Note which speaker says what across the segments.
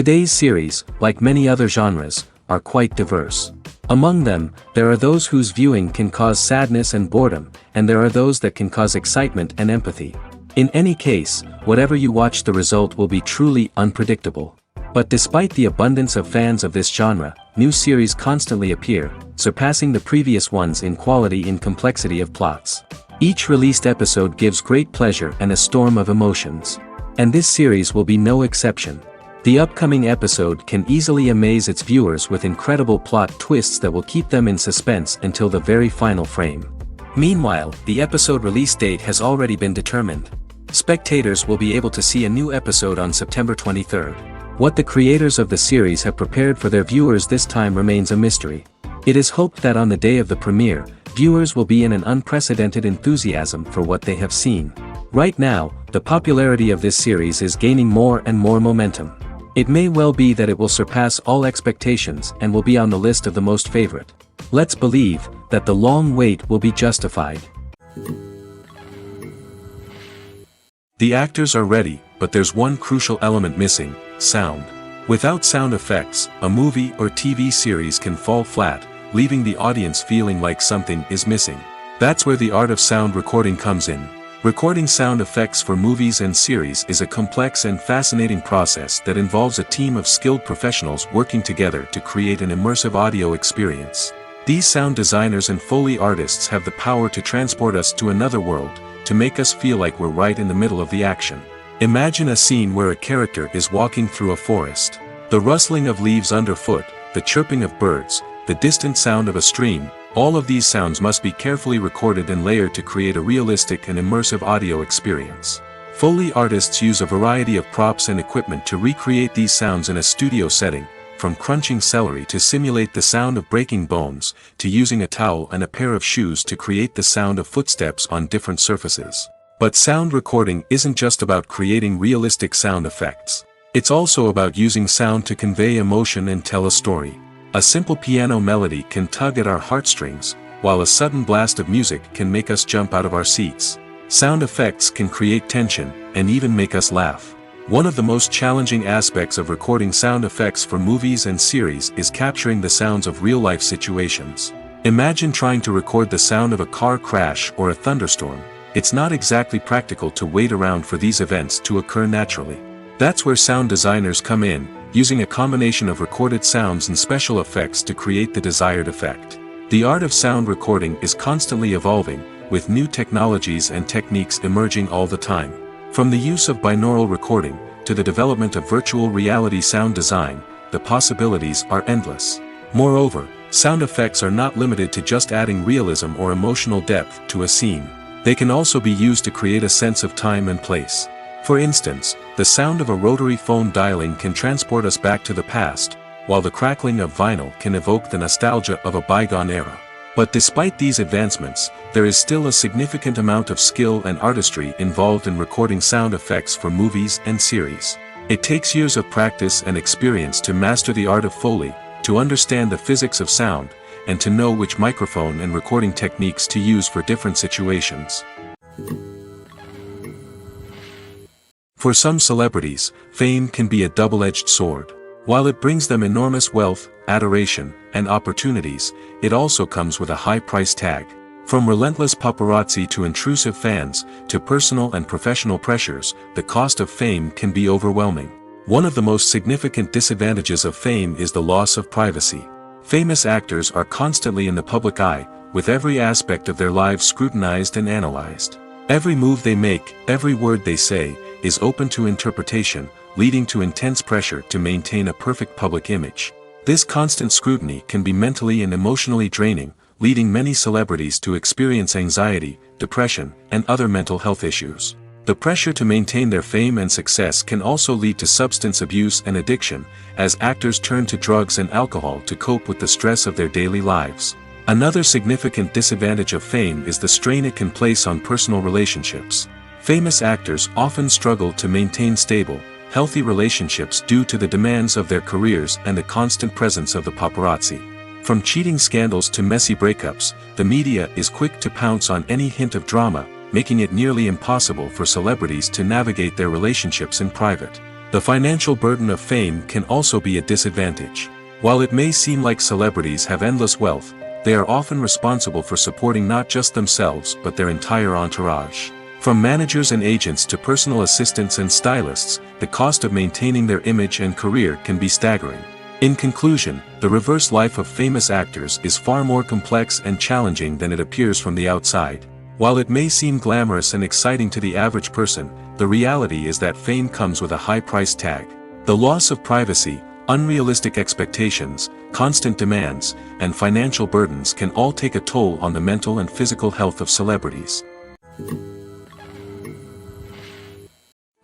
Speaker 1: Today's series, like many other genres, are quite diverse. Among them, there are those whose viewing can cause sadness and boredom, and there are those that can cause excitement and empathy. In any case, whatever you watch, the result will be truly unpredictable. But despite the abundance of fans of this genre, new series constantly appear, surpassing the previous ones in quality and complexity of plots. Each released episode gives great pleasure and a storm of emotions. And this series will be no exception. The upcoming episode can easily amaze its viewers with incredible plot twists that will keep them in suspense until the very final frame. Meanwhile, the episode release date has already been determined. Spectators will be able to see a new episode on September 23rd. What the creators of the series have prepared for their viewers this time remains a mystery. It is hoped that on the day of the premiere, viewers will be in an unprecedented enthusiasm for what they have seen. Right now, the popularity of this series is gaining more and more momentum. It may well be that it will surpass all expectations and will be on the list of the most favorite. Let's believe that the long wait will be justified. The actors are ready, but there's one crucial element missing: sound. Without sound effects, a movie or TV series can fall flat, leaving the audience feeling like something is missing. That's where the art of sound recording comes in. Recording sound effects for movies and series is a complex and fascinating process that involves a team of skilled professionals working together to create an immersive audio experience. These sound designers and Foley artists have the power to transport us to another world, to make us feel like we're right in the middle of the action. Imagine a scene where a character is walking through a forest. The rustling of leaves underfoot, the chirping of birds, the distant sound of a stream, all of these sounds must be carefully recorded and layered to create a realistic and immersive audio experience. Foley artists use a variety of props and equipment to recreate these sounds in a studio setting, from crunching celery to simulate the sound of breaking bones, to using a towel and a pair of shoes to create the sound of footsteps on different surfaces. But sound recording isn't just about creating realistic sound effects. It's also about using sound to convey emotion and tell a story. A simple piano melody can tug at our heartstrings, while a sudden blast of music can make us jump out of our seats. Sound effects can create tension, and even make us laugh. One of the most challenging aspects of recording sound effects for movies and series is capturing the sounds of real-life situations. Imagine trying to record the sound of a car crash or a thunderstorm. It's not exactly practical to wait around for these events to occur naturally. That's where sound designers come in, using a combination of recorded sounds and special effects to create the desired effect. The art of sound recording is constantly evolving, with new technologies and techniques emerging all the time. From the use of binaural recording, to the development of virtual reality sound design, the possibilities are endless. Moreover, sound effects are not limited to just adding realism or emotional depth to a scene. They can also be used to create a sense of time and place. For instance, the sound of a rotary phone dialing can transport us back to the past, while the crackling of vinyl can evoke the nostalgia of a bygone era. But despite these advancements, there is still a significant amount of skill and artistry involved in recording sound effects for movies and series. It takes years of practice and experience to master the art of Foley, to understand the physics of sound, and to know which microphone and recording techniques to use for different situations. For some celebrities, fame can be a double-edged sword. While it brings them enormous wealth, adoration, and opportunities, it also comes with a high price tag. From relentless paparazzi to intrusive fans, to personal and professional pressures, the cost of fame can be overwhelming. One of the most significant disadvantages of fame is the loss of privacy. Famous actors are constantly in the public eye, with every aspect of their lives scrutinized and analyzed. Every move they make, every word they say, is open to interpretation, leading to intense pressure to maintain a perfect public image. This constant scrutiny can be mentally and emotionally draining, leading many celebrities to experience anxiety, depression, and other mental health issues. The pressure to maintain their fame and success can also lead to substance abuse and addiction, as actors turn to drugs and alcohol to cope with the stress of their daily lives. Another significant disadvantage of fame is the strain it can place on personal relationships. Famous actors often struggle to maintain stable, healthy relationships due to the demands of their careers and the constant presence of the paparazzi. From cheating scandals to messy breakups, the media is quick to pounce on any hint of drama, making it nearly impossible for celebrities to navigate their relationships in private. The The financial burden of fame can also be a disadvantage. While it may seem like celebrities have endless wealth, they are often responsible for supporting not just themselves but their entire entourage. From managers and agents to personal assistants and stylists, the cost of maintaining their image and career can be staggering. In conclusion, the reverse life of famous actors is far more complex and challenging than it appears from the outside. While it may seem glamorous and exciting to the average person, the reality is that fame comes with a high price tag. The loss of privacy, unrealistic expectations, constant demands, and financial burdens can all take a toll on the mental and physical health of celebrities.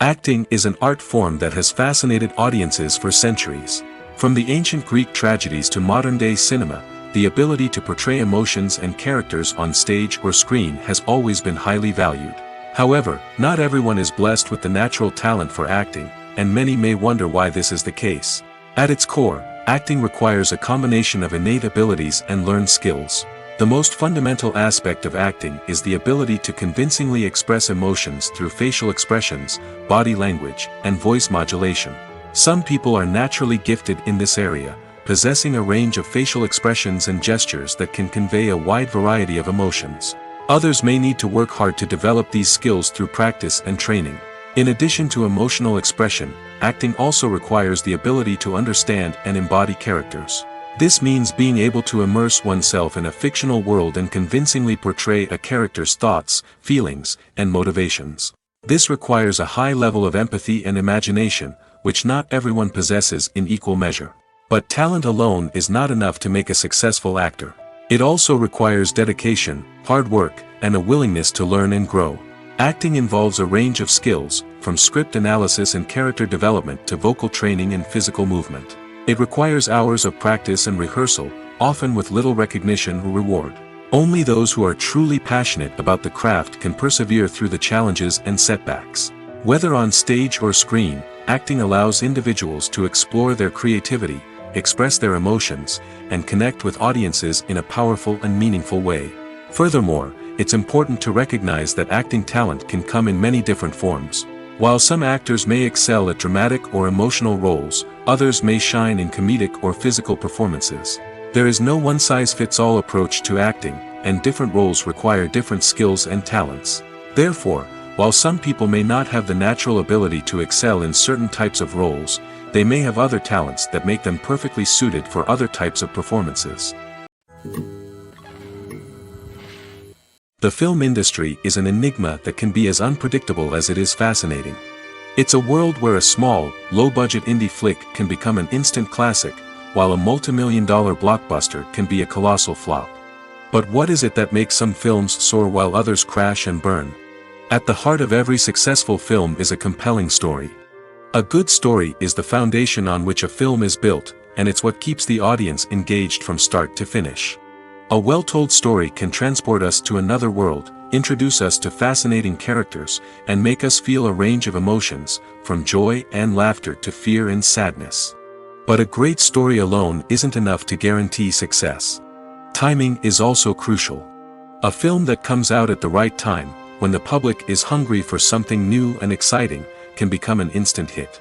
Speaker 1: Acting is an art form that has fascinated audiences for centuries. From the ancient Greek tragedies to modern-day cinema, the ability to portray emotions and characters on stage or screen has always been highly valued. However, not everyone is blessed with the natural talent for acting, and many may wonder why this is the case. At its core, acting requires a combination of innate abilities and learned skills. The most fundamental aspect of acting is the ability to convincingly express emotions through facial expressions, body language, and voice modulation. Some people are naturally gifted in this area, possessing a range of facial expressions and gestures that can convey a wide variety of emotions. Others may need to work hard to develop these skills through practice and training. In addition to emotional expression, acting also requires the ability to understand and embody characters. This means being able to immerse oneself in a fictional world and convincingly portray a character's thoughts, feelings, and motivations. This requires a high level of empathy and imagination, which not everyone possesses in equal measure. But talent alone is not enough to make a successful actor. It also requires dedication, hard work, and a willingness to learn and grow. Acting involves a range of skills, from script analysis and character development to vocal training and physical movement. It requires hours of practice and rehearsal, often with little recognition or reward. Only those who are truly passionate about the craft can persevere through the challenges and setbacks. Whether on stage or screen, acting allows individuals to explore their creativity, express their emotions, and connect with audiences in a powerful and meaningful way. Furthermore, it's important to recognize that acting talent can come in many different forms. While some actors may excel at dramatic or emotional roles, others may shine in comedic or physical performances. There is no one-size-fits-all approach to acting, and different roles require different skills and talents. Therefore, while some people may not have the natural ability to excel in certain types of roles, they may have other talents that make them perfectly suited for other types of performances. The film industry is an enigma that can be as unpredictable as it is fascinating. It's a world where a small, low-budget indie flick can become an instant classic, while a multi-million-dollar blockbuster can be a colossal flop. But what is it that makes some films soar while others crash and burn? At the heart of every successful film is a compelling story. A good story is the foundation on which a film is built, and it's what keeps the audience engaged from start to finish. A well-told story can transport us to another world, introduce us to fascinating characters, and make us feel a range of emotions, from joy and laughter to fear and sadness. But a great story alone isn't enough to guarantee success. Timing is also crucial. A film that comes out at the right time, when the public is hungry for something new and exciting, can become an instant hit.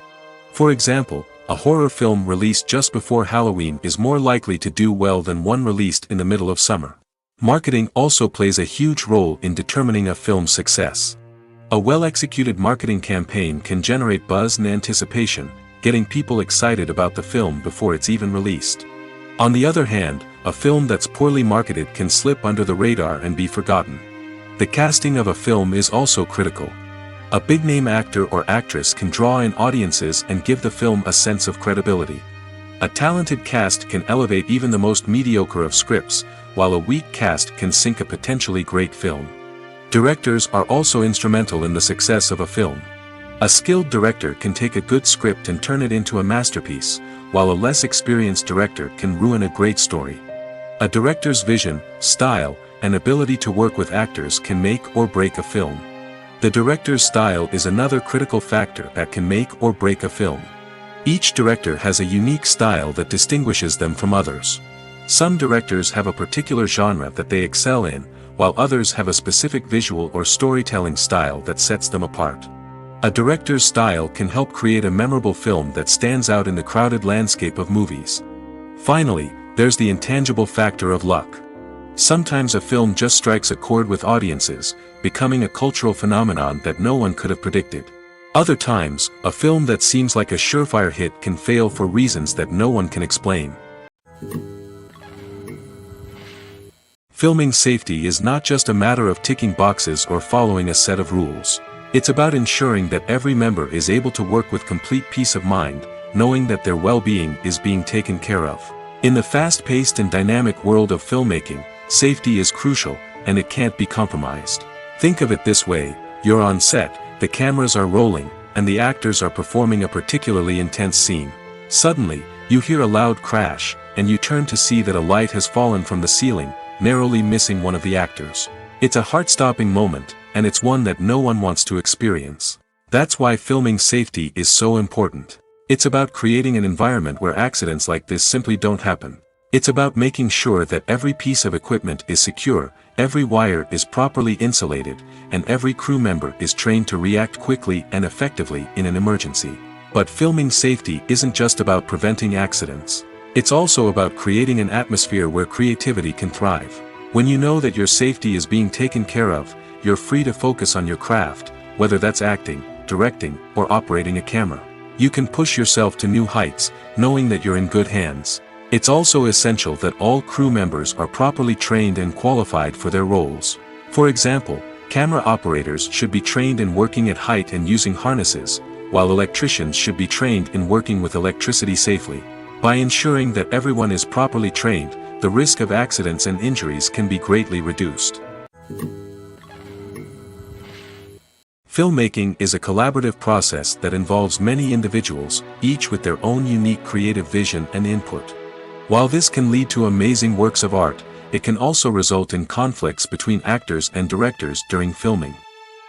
Speaker 1: For example, a horror film released just before Halloween is more likely to do well than one released in the middle of summer. Marketing also plays a huge role in determining a film's success. A well-executed marketing campaign can generate buzz and anticipation, getting people excited about the film before it's even released. On the other hand, a film that's poorly marketed can slip under the radar and be forgotten. The casting of a film is also critical. A big-name actor or actress can draw in audiences and give the film a sense of credibility. A talented cast can elevate even the most mediocre of scripts, while a weak cast can sink a potentially great film. Directors are also instrumental in the success of a film. A skilled director can take a good script and turn it into a masterpiece, while a less experienced director can ruin a great story. A director's vision, style, and ability to work with actors can make or break a film. The director's style is another critical factor that can make or break a film. Each director has a unique style that distinguishes them from others. Some directors have a particular genre that they excel in, while others have a specific visual or storytelling style that sets them apart. A director's style can help create a memorable film that stands out in the crowded landscape of movies. Finally, there's the intangible factor of luck. Sometimes a film just strikes a chord with audiences, becoming a cultural phenomenon that no one could have predicted. Other times, a film that seems like a surefire hit can fail for reasons that no one can explain. Filming safety is not just a matter of ticking boxes or following a set of rules. It's about ensuring that every member is able to work with complete peace of mind, knowing that their well-being is being taken care of. In the fast-paced and dynamic world of filmmaking, safety is crucial, and it can't be compromised. Think of it this way: you're on set, the cameras are rolling, and the actors are performing a particularly intense scene. Suddenly, you hear a loud crash, and you turn to see that a light has fallen from the ceiling, narrowly missing one of the actors. It's a heart-stopping moment, and it's one that no one wants to experience. That's why filming safety is so important. It's about creating an environment where accidents like this simply don't happen. It's about making sure that every piece of equipment is secure, every wire is properly insulated, and every crew member is trained to react quickly and effectively in an emergency. But filming safety isn't just about preventing accidents. It's also about creating an atmosphere where creativity can thrive. When you know that your safety is being taken care of, you're free to focus on your craft, whether that's acting, directing, or operating a camera. You can push yourself to new heights, knowing that you're in good hands. It's also essential that all crew members are properly trained and qualified for their roles. For example, camera operators should be trained in working at height and using harnesses, while electricians should be trained in working with electricity safely. By ensuring that everyone is properly trained, the risk of accidents and injuries can be greatly reduced. Filmmaking is a collaborative process that involves many individuals, each with their own unique creative vision and input. While this can lead to amazing works of art, it can also result in conflicts between actors and directors during filming.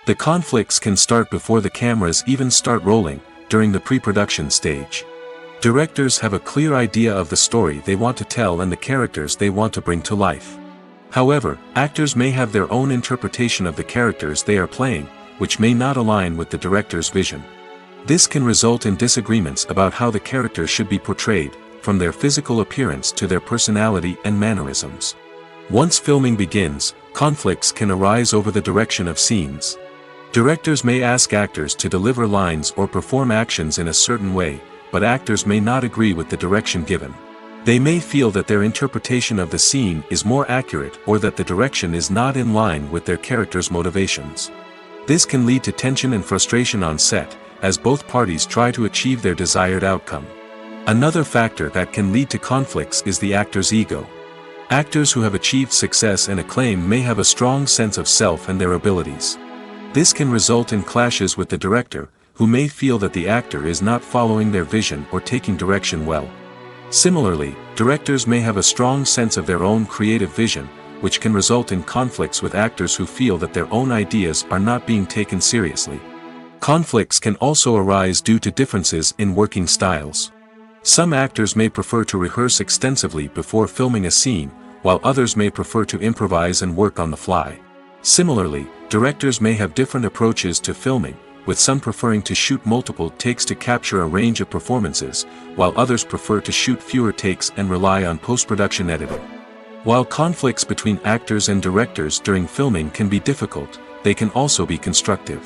Speaker 1: The conflicts can start before the cameras even start rolling, during the pre-production stage. Directors have a clear idea of the story they want to tell and the characters they want to bring to life. However, actors may have their own interpretation of the characters they are playing, which may not align with the director's vision. This can result in disagreements about how the characters should be portrayed, from their physical appearance to their personality and mannerisms. Once filming begins, conflicts can arise over the direction of scenes. Directors may ask actors to deliver lines or perform actions in a certain way, but actors may not agree with the direction given. They may feel that their interpretation of the scene is more accurate or that the direction is not in line with their character's motivations. This can lead to tension and frustration on set, as both parties try to achieve their desired outcome. Another factor that can lead to conflicts is the actor's ego. Actors who have achieved success and acclaim may have a strong sense of self and their abilities. This can result in clashes with the director, who may feel that the actor is not following their vision or taking direction well. Similarly, directors may have a strong sense of their own creative vision, which can result in conflicts with actors who feel that their own ideas are not being taken seriously. Conflicts can also arise due to differences in working styles. Some actors may prefer to rehearse extensively before filming a scene, while others may prefer to improvise and work on the fly. Similarly, directors may have different approaches to filming, with some preferring to shoot multiple takes to capture a range of performances, while others prefer to shoot fewer takes and rely on post-production editing. While conflicts between actors and directors during filming can be difficult, they can also be constructive.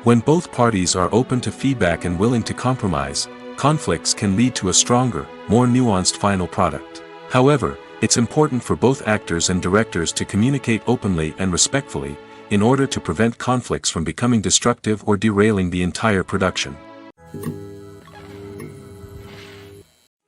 Speaker 1: When both parties are open to feedback and willing to compromise, conflicts can lead to a stronger, more nuanced final product. However, it's important for both actors and directors to communicate openly and respectfully, in order to prevent conflicts from becoming destructive or derailing the entire production.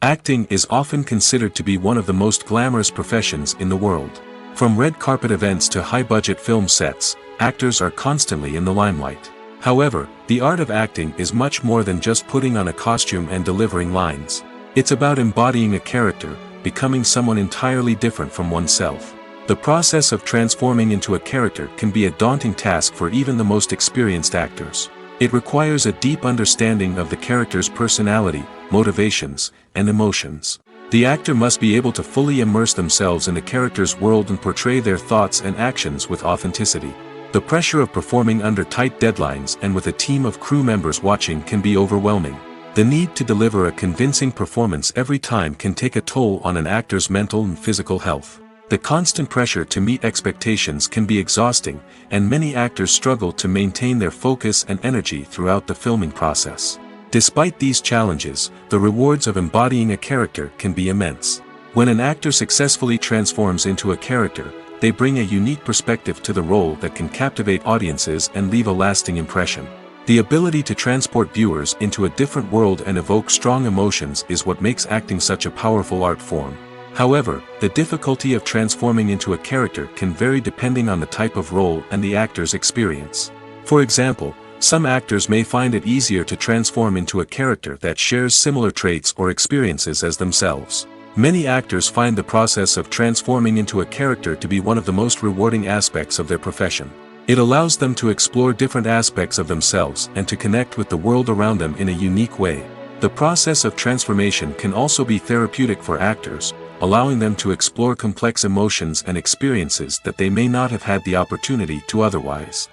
Speaker 1: Acting is often considered to be one of the most glamorous professions in the world. From red carpet events to high-budget film sets, actors are constantly in the limelight. However, the art of acting is much more than just putting on a costume and delivering lines. It's about embodying a character, becoming someone entirely different from oneself. The process of transforming into a character can be a daunting task for even the most experienced actors. It requires a deep understanding of the character's personality, motivations, and emotions. The actor must be able to fully immerse themselves in the character's world and portray their thoughts and actions with authenticity. The pressure of performing under tight deadlines and with a team of crew members watching can be overwhelming. The need to deliver a convincing performance every time can take a toll on an actor's mental and physical health. The constant pressure to meet expectations can be exhausting, and many actors struggle to maintain their focus and energy throughout the filming process. Despite these challenges, the rewards of embodying a character can be immense. When an actor successfully transforms into a character, they bring a unique perspective to the role that can captivate audiences and leave a lasting impression. The ability to transport viewers into a different world and evoke strong emotions is what makes acting such a powerful art form. However, the difficulty of transforming into a character can vary depending on the type of role and the actor's experience. For example, some actors may find it easier to transform into a character that shares similar traits or experiences as themselves. Many actors find the process of transforming into a character to be one of the most rewarding aspects of their profession. It allows them to explore different aspects of themselves and to connect with the world around them in a unique way. The process of transformation can also be therapeutic for actors, allowing them to explore complex emotions and experiences that they may not have had the opportunity to otherwise.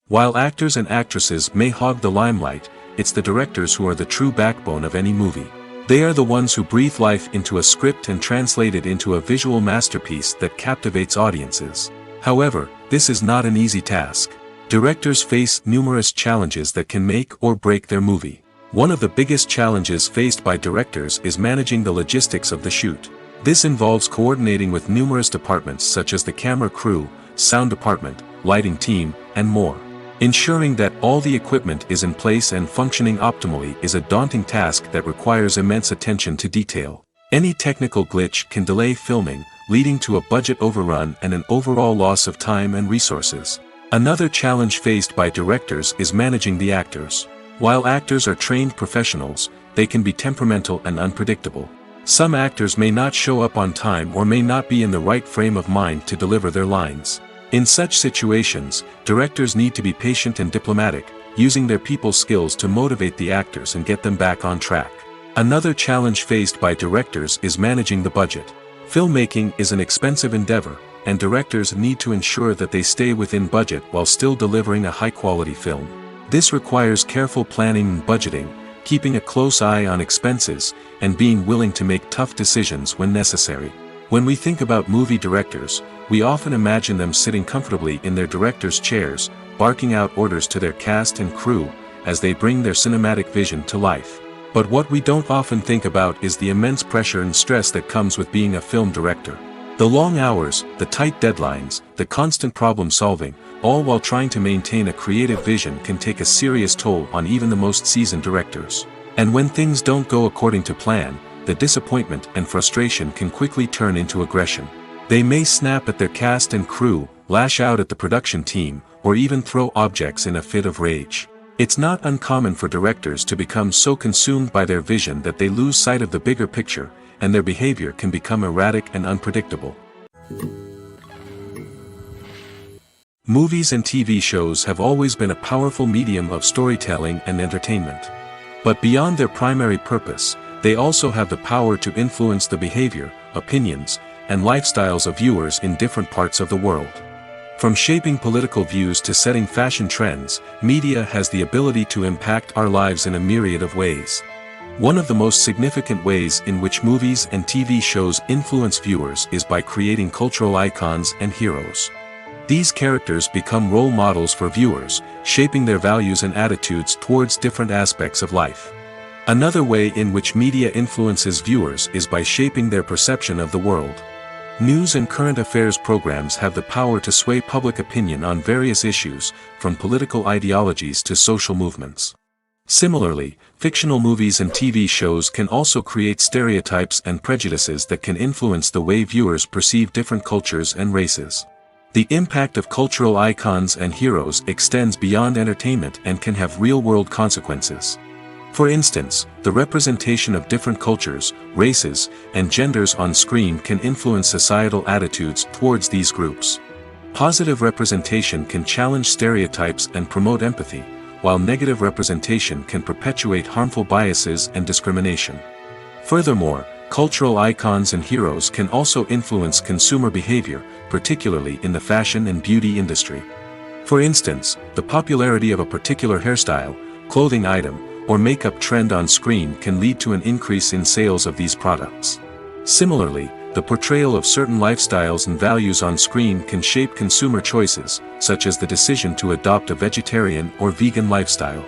Speaker 1: While actors and actresses may hog the limelight, it's the directors who are the true backbone of any movie. They are the ones who breathe life into a script and translate it into a visual masterpiece that captivates audiences. However, this is not an easy task. Directors face numerous challenges that can make or break their movie. One of the biggest challenges faced by directors is managing the logistics of the shoot. This involves coordinating with numerous departments such as the camera crew, sound department, lighting team, and more. Ensuring that all the equipment is in place and functioning optimally is a daunting task that requires immense attention to detail. Any technical glitch can delay filming, leading to a budget overrun and an overall loss of time and resources. Another challenge faced by directors is managing the actors. While actors are trained professionals, they can be temperamental and unpredictable. Some actors may not show up on time or may not be in the right frame of mind to deliver their lines. In such situations, directors need to be patient and diplomatic, using their people skills to motivate the actors and get them back on track. Another challenge faced by directors is managing the budget. Filmmaking is an expensive endeavor, and directors need to ensure that they stay within budget while still delivering a high-quality film. This requires careful planning and budgeting, keeping a close eye on expenses, and being willing to make tough decisions when necessary. When we think about movie directors, we often imagine them sitting comfortably in their director's chairs, barking out orders to their cast and crew, as they bring their cinematic vision to life. But what we don't often think about is the immense pressure and stress that comes with being a film director. The long hours, the tight deadlines, the constant problem solving, all while trying to maintain a creative vision can take a serious toll on even the most seasoned directors. And when things don't go according to plan, the disappointment and frustration can quickly turn into aggression. They may snap at their cast and crew, lash out at the production team, or even throw objects in a fit of rage. It's not uncommon for directors to become so consumed by their vision that they lose sight of the bigger picture, and their behavior can become erratic and unpredictable. Movies and TV shows have always been a powerful medium of storytelling and entertainment. But beyond their primary purpose, they also have the power to influence the behavior, opinions, and lifestyles of viewers in different parts of the world. From shaping political views to setting fashion trends, media has the ability to impact our lives in a myriad of ways. One of the most significant ways in which movies and TV shows influence viewers is by creating cultural icons and heroes. These characters become role models for viewers, shaping their values and attitudes towards different aspects of life. Another way in which media influences viewers is by shaping their perception of the world. News and current affairs programs have the power to sway public opinion on various issues, from political ideologies to social movements. Similarly, fictional movies and TV shows can also create stereotypes and prejudices that can influence the way viewers perceive different cultures and races. The impact of cultural icons and heroes extends beyond entertainment and can have real-world consequences. For instance, the representation of different cultures, races, and genders on screen can influence societal attitudes towards these groups. Positive representation can challenge stereotypes and promote empathy, while negative representation can perpetuate harmful biases and discrimination. Furthermore, cultural icons and heroes can also influence consumer behavior, particularly in the fashion and beauty industry. For instance, the popularity of a particular hairstyle, clothing item, or makeup trend on screen can lead to an increase in sales of these products. Similarly, the portrayal of certain lifestyles and values on screen can shape consumer choices, such as the decision to adopt a vegetarian or vegan lifestyle.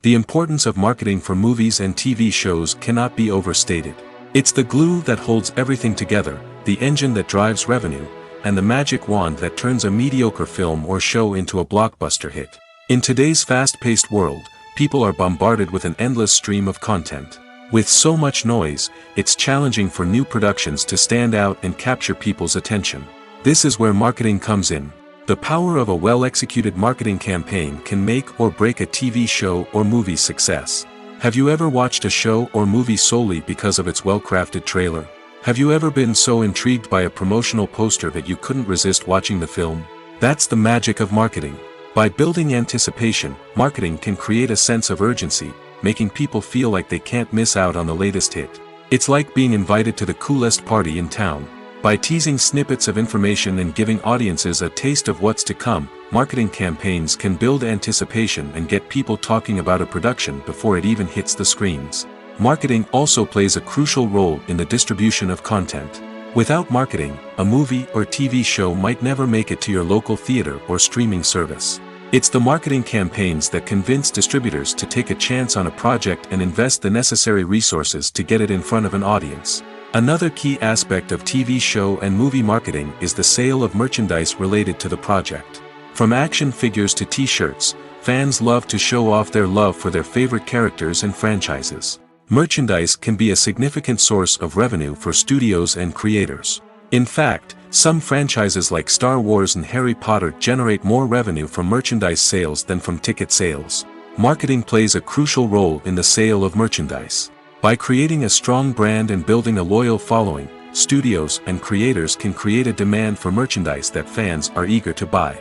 Speaker 1: The importance of marketing for movies and TV shows cannot be overstated. It's the glue that holds everything together, the engine that drives revenue, and the magic wand that turns a mediocre film or show into a blockbuster hit. In today's fast-paced world, people are bombarded with an endless stream of content. With so much noise, it's challenging for new productions to stand out and capture people's attention. This is where marketing comes in. The power of a well-executed marketing campaign can make or break a TV show or movie's success. Have you ever watched a show or movie solely because of its well-crafted trailer? Have you ever been so intrigued by a promotional poster that you couldn't resist watching the film? That's the magic of marketing. By building anticipation, marketing can create a sense of urgency, making people feel like they can't miss out on the latest hit. It's like being invited to the coolest party in town. By teasing snippets of information and giving audiences a taste of what's to come, marketing campaigns can build anticipation and get people talking about a production before it even hits the screens. Marketing also plays a crucial role in the distribution of content. Without marketing, a movie or TV show might never make it to your local theater or streaming service. It's the marketing campaigns that convince distributors to take a chance on a project and invest the necessary resources to get it in front of an audience. Another key aspect of TV show and movie marketing is the sale of merchandise related to the project. From action figures to t-shirts, fans love to show off their love for their favorite characters and franchises. Merchandise can be a significant source of revenue for studios and creators. In fact, some franchises like Star Wars and Harry Potter generate more revenue from merchandise sales than from ticket sales. Marketing plays a crucial role in the sale of merchandise. By creating a strong brand and building a loyal following, studios and creators can create a demand for merchandise that fans are eager to buy.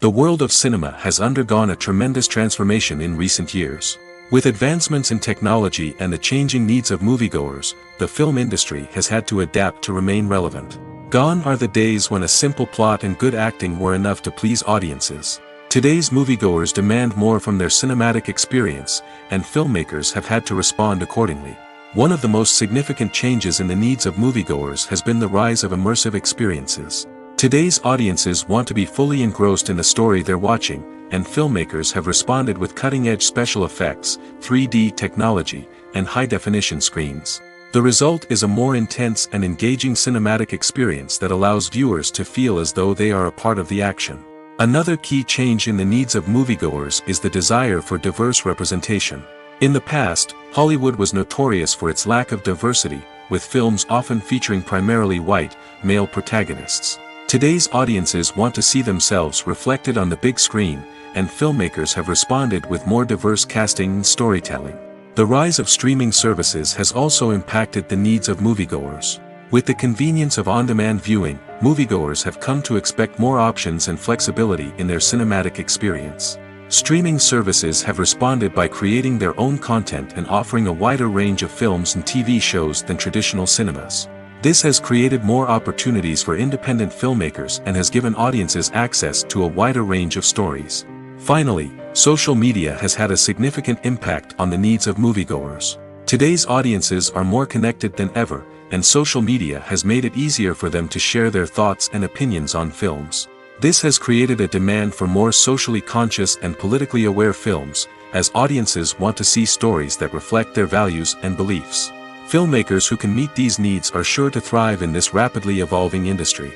Speaker 1: The world of cinema has undergone a tremendous transformation in recent years. With advancements in technology and the changing needs of moviegoers, the film industry has had to adapt to remain relevant. Gone are the days when a simple plot and good acting were enough to please audiences. Today's moviegoers demand more from their cinematic experience, and filmmakers have had to respond accordingly. One of the most significant changes in the needs of moviegoers has been the rise of immersive experiences. Today's audiences want to be fully engrossed in the story they're watching, and filmmakers have responded with cutting-edge special effects, 3D technology, and high-definition screens. The result is a more intense and engaging cinematic experience that allows viewers to feel as though they are a part of the action. Another key change in the needs of moviegoers is the desire for diverse representation. In the past, Hollywood was notorious for its lack of diversity, with films often featuring primarily white, male protagonists. Today's audiences want to see themselves reflected on the big screen, and filmmakers have responded with more diverse casting and storytelling. The rise of streaming services has also impacted the needs of moviegoers. With the convenience of on-demand viewing, moviegoers have come to expect more options and flexibility in their cinematic experience. Streaming services have responded by creating their own content and offering a wider range of films and TV shows than traditional cinemas. This has created more opportunities for independent filmmakers and has given audiences access to a wider range of stories. Finally, social media has had a significant impact on the needs of moviegoers. Today's audiences are more connected than ever, and social media has made it easier for them to share their thoughts and opinions on films. This has created a demand for more socially conscious and politically aware films, as audiences want to see stories that reflect their values and beliefs. Filmmakers who can meet these needs are sure to thrive in this rapidly evolving industry.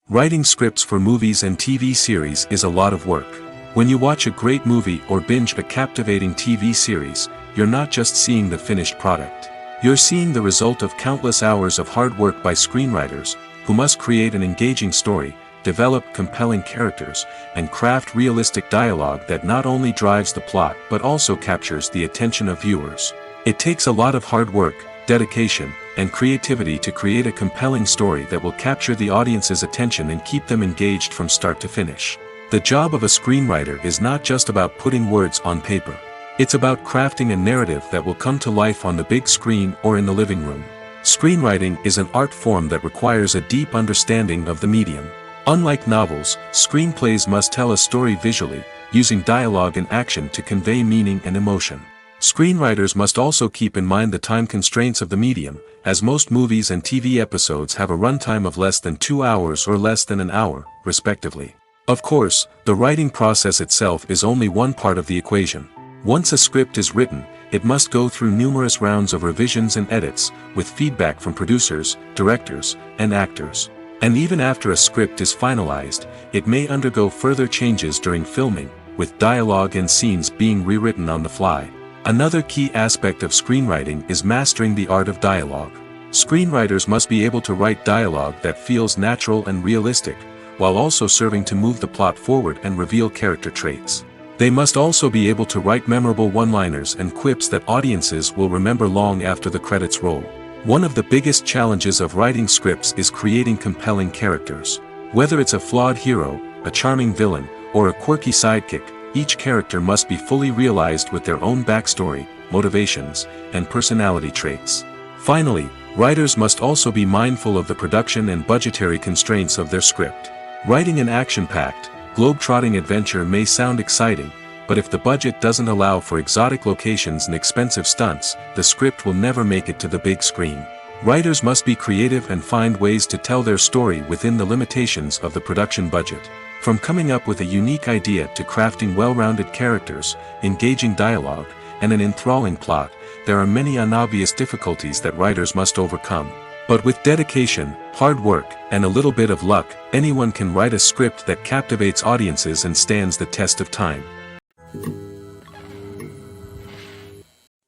Speaker 1: Writing scripts for movies and TV series is a lot of work. When you watch a great movie or binge a captivating TV series, you're not just seeing the finished product. You're seeing the result of countless hours of hard work by screenwriters, who must create an engaging story, develop compelling characters, and craft realistic dialogue that not only drives the plot but also captures the attention of viewers. It takes a lot of hard work, dedication, and creativity to create a compelling story that will capture the audience's attention and keep them engaged from start to finish. The job of a screenwriter is not just about putting words on paper. It's about crafting a narrative that will come to life on the big screen or in the living room. Screenwriting is an art form that requires a deep understanding of the medium. Unlike novels, screenplays must tell a story visually, using dialogue and action to convey meaning and emotion. Screenwriters must also keep in mind the time constraints of the medium, as most movies and TV episodes have a runtime of less than 2 hours or less than an hour, respectively. Of course, the writing process itself is only one part of the equation. Once a script is written, it must go through numerous rounds of revisions and edits, with feedback from producers, directors, and actors. And even after a script is finalized, it may undergo further changes during filming, with dialogue and scenes being rewritten on the fly. Another key aspect of screenwriting is mastering the art of dialogue. Screenwriters must be able to write dialogue that feels natural and realistic, while also serving to move the plot forward and reveal character traits. They must also be able to write memorable one-liners and quips that audiences will remember long after the credits roll. One of the biggest challenges of writing scripts is creating compelling characters. Whether it's a flawed hero, a charming villain, or a quirky sidekick, each character must be fully realized with their own backstory, motivations, and personality traits. Finally, writers must also be mindful of the production and budgetary constraints of their script. Writing an action-packed, globe-trotting adventure may sound exciting, but if the budget doesn't allow for exotic locations and expensive stunts, the script will never make it to the big screen. Writers must be creative and find ways to tell their story within the limitations of the production budget. From coming up with a unique idea to crafting well-rounded characters, engaging dialogue, and an enthralling plot, there are many unobvious difficulties that writers must overcome. But with dedication, hard work, and a little bit of luck, anyone can write a script that captivates audiences and stands the test of time.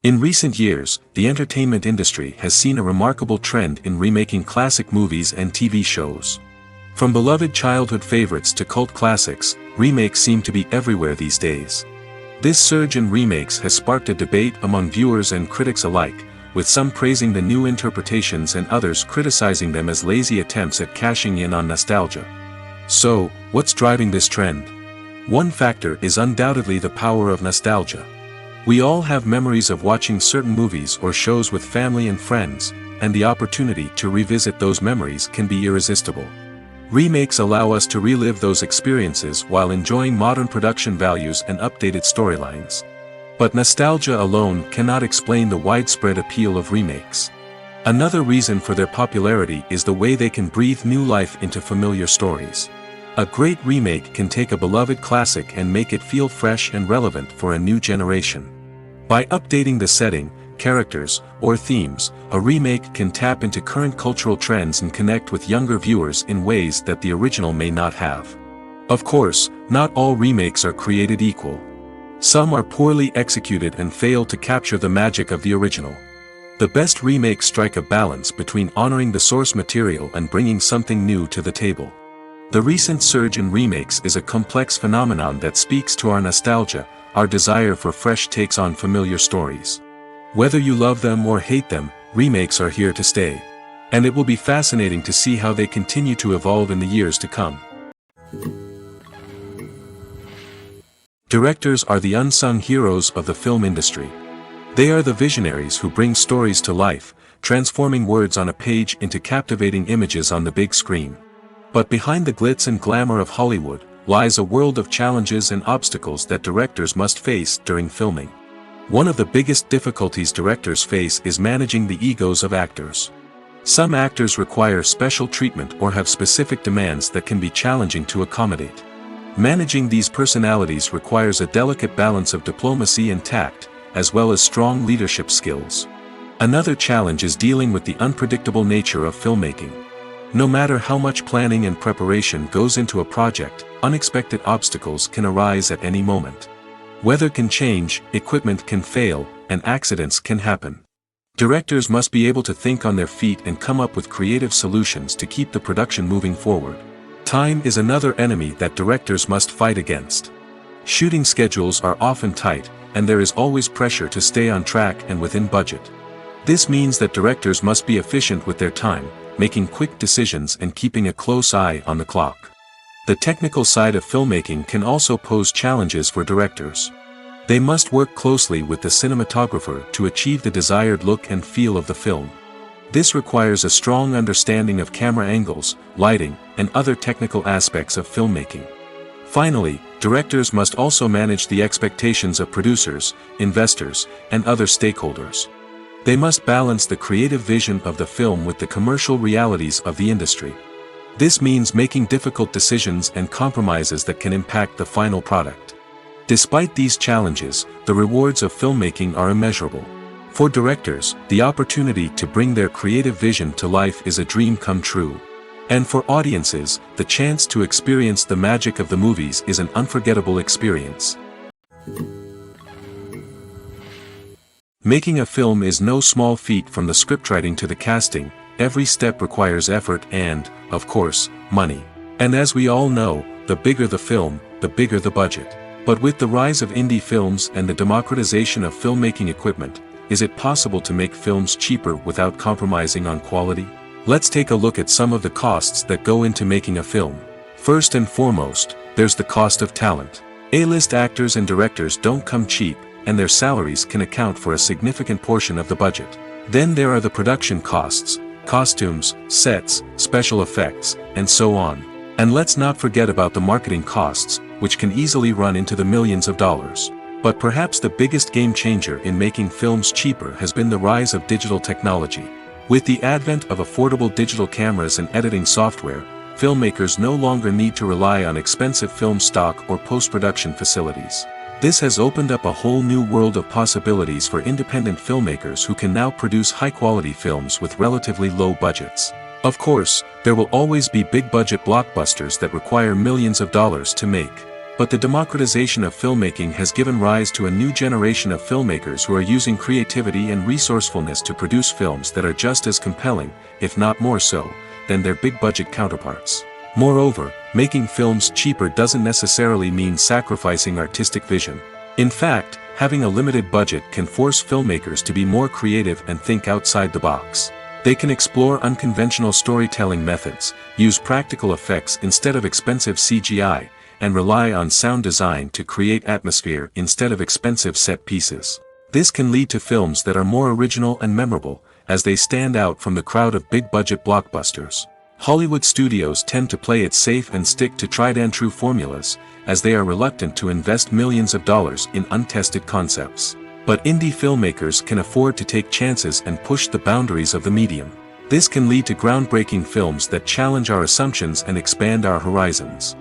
Speaker 1: In recent years, the entertainment industry has seen a remarkable trend in remaking classic movies and TV shows. From beloved childhood favorites to cult classics, remakes seem to be everywhere these days. This surge in remakes has sparked a debate among viewers and critics alike, with some praising the new interpretations and others criticizing them as lazy attempts at cashing in on nostalgia. So, what's driving this trend? One factor is undoubtedly the power of nostalgia. We all have memories of watching certain movies or shows with family and friends, and the opportunity to revisit those memories can be irresistible. Remakes allow us to relive those experiences while enjoying modern production values and updated storylines. But nostalgia alone cannot explain the widespread appeal of remakes. Another reason for their popularity is the way they can breathe new life into familiar stories. A great remake can take a beloved classic and make it feel fresh and relevant for a new generation. By updating the setting, characters, or themes, a remake can tap into current cultural trends and connect with younger viewers in ways that the original may not have. Of course, not all remakes are created equal. Some are poorly executed and fail to capture the magic of the original. The best remakes strike a balance between honoring the source material and bringing something new to the table. The recent surge in remakes is a complex phenomenon that speaks to our nostalgia, our desire for fresh takes on familiar stories. Whether you love them or hate them, remakes are here to stay. And it will be fascinating to see how they continue to evolve in the years to come. Directors are the unsung heroes of the film industry. They are the visionaries who bring stories to life, transforming words on a page into captivating images on the big screen. But behind the glitz and glamour of Hollywood, lies a world of challenges and obstacles that directors must face during filming. One of the biggest difficulties directors face is managing the egos of actors. Some actors require special treatment or have specific demands that can be challenging to accommodate. Managing these personalities requires a delicate balance of diplomacy and tact, as well as strong leadership skills. Another challenge is dealing with the unpredictable nature of filmmaking. No matter how much planning and preparation goes into a project, unexpected obstacles can arise at any moment. Weather can change, equipment can fail, and accidents can happen. Directors must be able to think on their feet and come up with creative solutions to keep the production moving forward. Time is another enemy that directors must fight against. Shooting schedules are often tight, and there is always pressure to stay on track and within budget. This means that directors must be efficient with their time, making quick decisions and keeping a close eye on the clock. The technical side of filmmaking can also pose challenges for directors. They must work closely with the cinematographer to achieve the desired look and feel of the film. This requires a strong understanding of camera angles, lighting, and other technical aspects of filmmaking. Finally, directors must also manage the expectations of producers, investors, and other stakeholders. They must balance the creative vision of the film with the commercial realities of the industry. This means making difficult decisions and compromises that can impact the final product. Despite these challenges, the rewards of filmmaking are immeasurable. For directors, the opportunity to bring their creative vision to life is a dream come true. And for audiences, the chance to experience the magic of the movies is an unforgettable experience. Making a film is no small feat. From the scriptwriting to the casting, every step requires effort and, of course, money. And as we all know, the bigger the film, the bigger the budget. But with the rise of indie films and the democratization of filmmaking equipment, is it possible to make films cheaper without compromising on quality? Let's take a look at some of the costs that go into making a film. First and foremost, there's the cost of talent. A-list actors and directors don't come cheap, and their salaries can account for a significant portion of the budget. Then there are the production costs, costumes, sets, special effects, and so on. And let's not forget about the marketing costs, which can easily run into the millions of dollars. But perhaps the biggest game changer in making films cheaper has been the rise of digital technology. With the advent of affordable digital cameras and editing software, filmmakers no longer need to rely on expensive film stock or post-production facilities. This has opened up a whole new world of possibilities for independent filmmakers who can now produce high-quality films with relatively low budgets. Of course, there will always be big-budget blockbusters that require millions of dollars to make. But the democratization of filmmaking has given rise to a new generation of filmmakers who are using creativity and resourcefulness to produce films that are just as compelling, if not more so, than their big-budget counterparts. Moreover, making films cheaper doesn't necessarily mean sacrificing artistic vision. In fact, having a limited budget can force filmmakers to be more creative and think outside the box. They can explore unconventional storytelling methods, use practical effects instead of expensive CGI, and rely on sound design to create atmosphere instead of expensive set pieces. This can lead to films that are more original and memorable, as they stand out from the crowd of big-budget blockbusters. Hollywood studios tend to play it safe and stick to tried-and-true formulas, as they are reluctant to invest millions of dollars in untested concepts. But indie filmmakers can afford to take chances and push the boundaries of the medium. This can lead to groundbreaking films that challenge our assumptions and expand our horizons.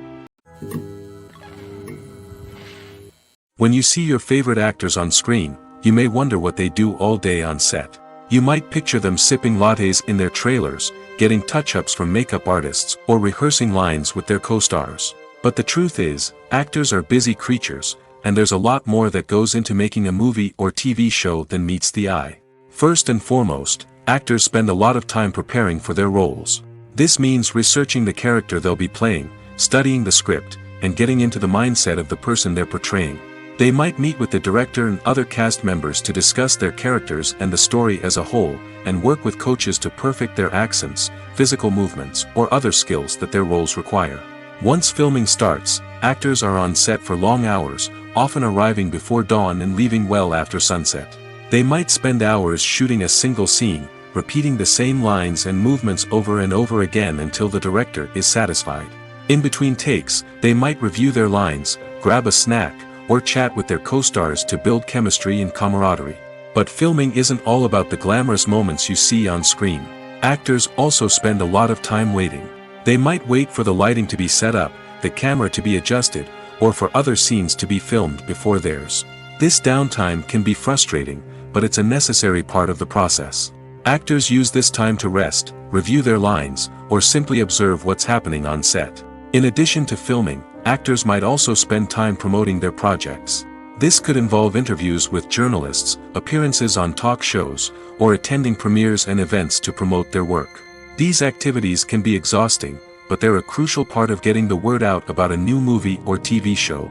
Speaker 1: When you see your favorite actors on screen, you may wonder what they do all day on set. You might picture them sipping lattes in their trailers, getting touch-ups from makeup artists, or rehearsing lines with their co-stars. But the truth is, actors are busy creatures, and there's a lot more that goes into making a movie or TV show than meets the eye. First and foremost, actors spend a lot of time preparing for their roles. This means researching the character they'll be playing, studying the script, and getting into the mindset of the person they're portraying. They might meet with the director and other cast members to discuss their characters and the story as a whole, and work with coaches to perfect their accents, physical movements, or other skills that their roles require. Once filming starts, actors are on set for long hours, often arriving before dawn and leaving well after sunset. They might spend hours shooting a single scene, repeating the same lines and movements over and over again until the director is satisfied. In between takes, they might review their lines, grab a snack, or chat with their co-stars to build chemistry and camaraderie. But filming isn't all about the glamorous moments you see on screen. Actors also spend a lot of time waiting. They might wait for the lighting to be set up, the camera to be adjusted, or for other scenes to be filmed before theirs. This downtime can be frustrating, but it's a necessary part of the process. Actors use this time to rest, review their lines, or simply observe what's happening on set. In addition to filming, actors might also spend time promoting their projects. This could involve interviews with journalists, appearances on talk shows, or attending premieres and events to promote their work. These activities can be exhausting, but they're a crucial part of getting the word out about a new movie or TV show.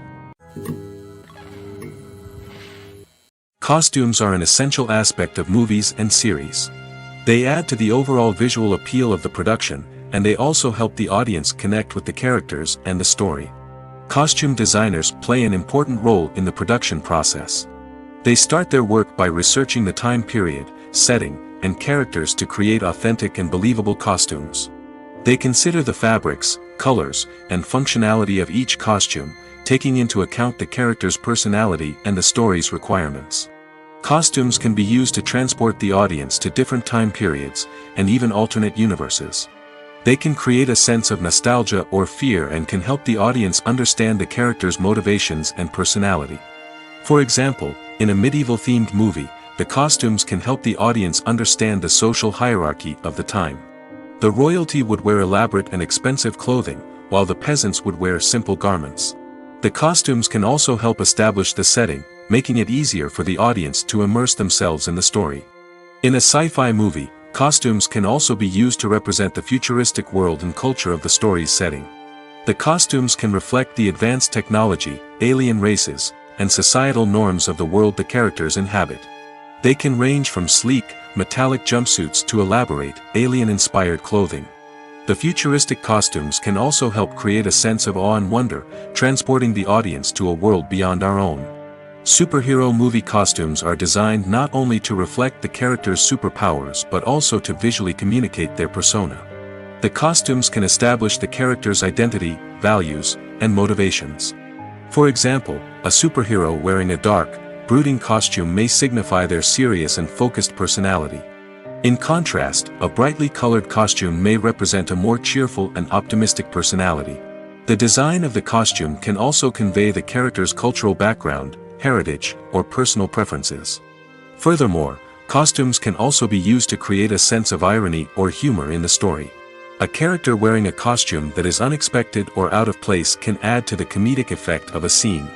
Speaker 1: Costumes are an essential aspect of movies and series. They add to the overall visual appeal of the production, and they also help the audience connect with the characters and the story. Costume designers play an important role in the production process. They start their work by researching the time period, setting, and characters to create authentic and believable costumes. They consider the fabrics, colors, and functionality of each costume, taking into account the character's personality and the story's requirements. Costumes can be used to transport the audience to different time periods, and even alternate universes. They can create a sense of nostalgia or fear and can help the audience understand the character's motivations and personality. For example, in a medieval-themed movie, the costumes can help the audience understand the social hierarchy of the time. The royalty would wear elaborate and expensive clothing, while the peasants would wear simple garments. The costumes can also help establish the setting, making it easier for the audience to immerse themselves in the story. In a sci-fi movie, costumes can also be used to represent the futuristic world and culture of the story's setting. The costumes can reflect the advanced technology, alien races, and societal norms of the world the characters inhabit. They can range from sleek, metallic jumpsuits to elaborate, alien-inspired clothing. The futuristic costumes can also help create a sense of awe and wonder, transporting the audience to a world beyond our own. Superhero movie costumes are designed not only to reflect the character's superpowers but also to visually communicate their persona. The costumes can establish the character's identity, values, and motivations. For example, a superhero wearing a dark, brooding costume may signify their serious and focused personality. In contrast, a brightly colored costume may represent a more cheerful and optimistic personality. The design of the costume can also convey the character's cultural background, heritage, or personal preferences. Furthermore, costumes can also be used to create a sense of irony or humor in the story. A character wearing a costume that is unexpected or out of place can add to the comedic effect of a scene.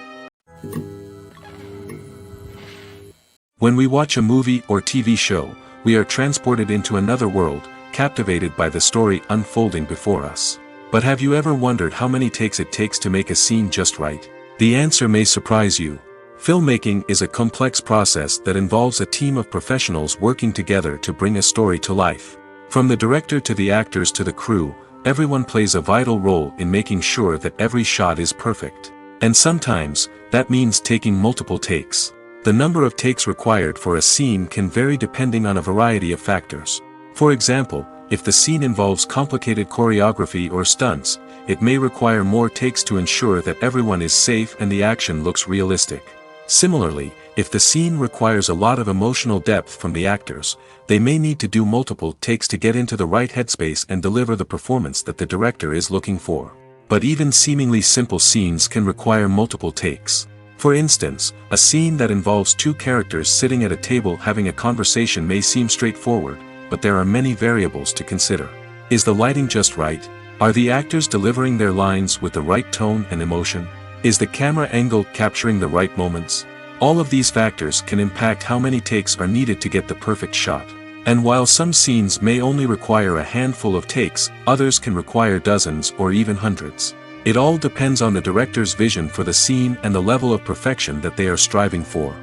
Speaker 1: When we watch a movie or TV show, we are transported into another world, captivated by the story unfolding before us. But have you ever wondered how many takes it takes to make a scene just right? The answer may surprise you. Filmmaking is a complex process that involves a team of professionals working together to bring a story to life. From the director to the actors to the crew, everyone plays a vital role in making sure that every shot is perfect. And sometimes, that means taking multiple takes. The number of takes required for a scene can vary depending on a variety of factors. For example, if the scene involves complicated choreography or stunts, it may require more takes to ensure that everyone is safe and the action looks realistic. Similarly, if the scene requires a lot of emotional depth from the actors, they may need to do multiple takes to get into the right headspace and deliver the performance that the director is looking for. But even seemingly simple scenes can require multiple takes. For instance, a scene that involves two characters sitting at a table having a conversation may seem straightforward, but there are many variables to consider. Is the lighting just right? Are the actors delivering their lines with the right tone and emotion? Is the camera angle capturing the right moments? All of these factors can impact how many takes are needed to get the perfect shot. And while some scenes may only require a handful of takes, others can require dozens or even hundreds. It all depends on the director's vision for the scene and the level of perfection that they are striving for.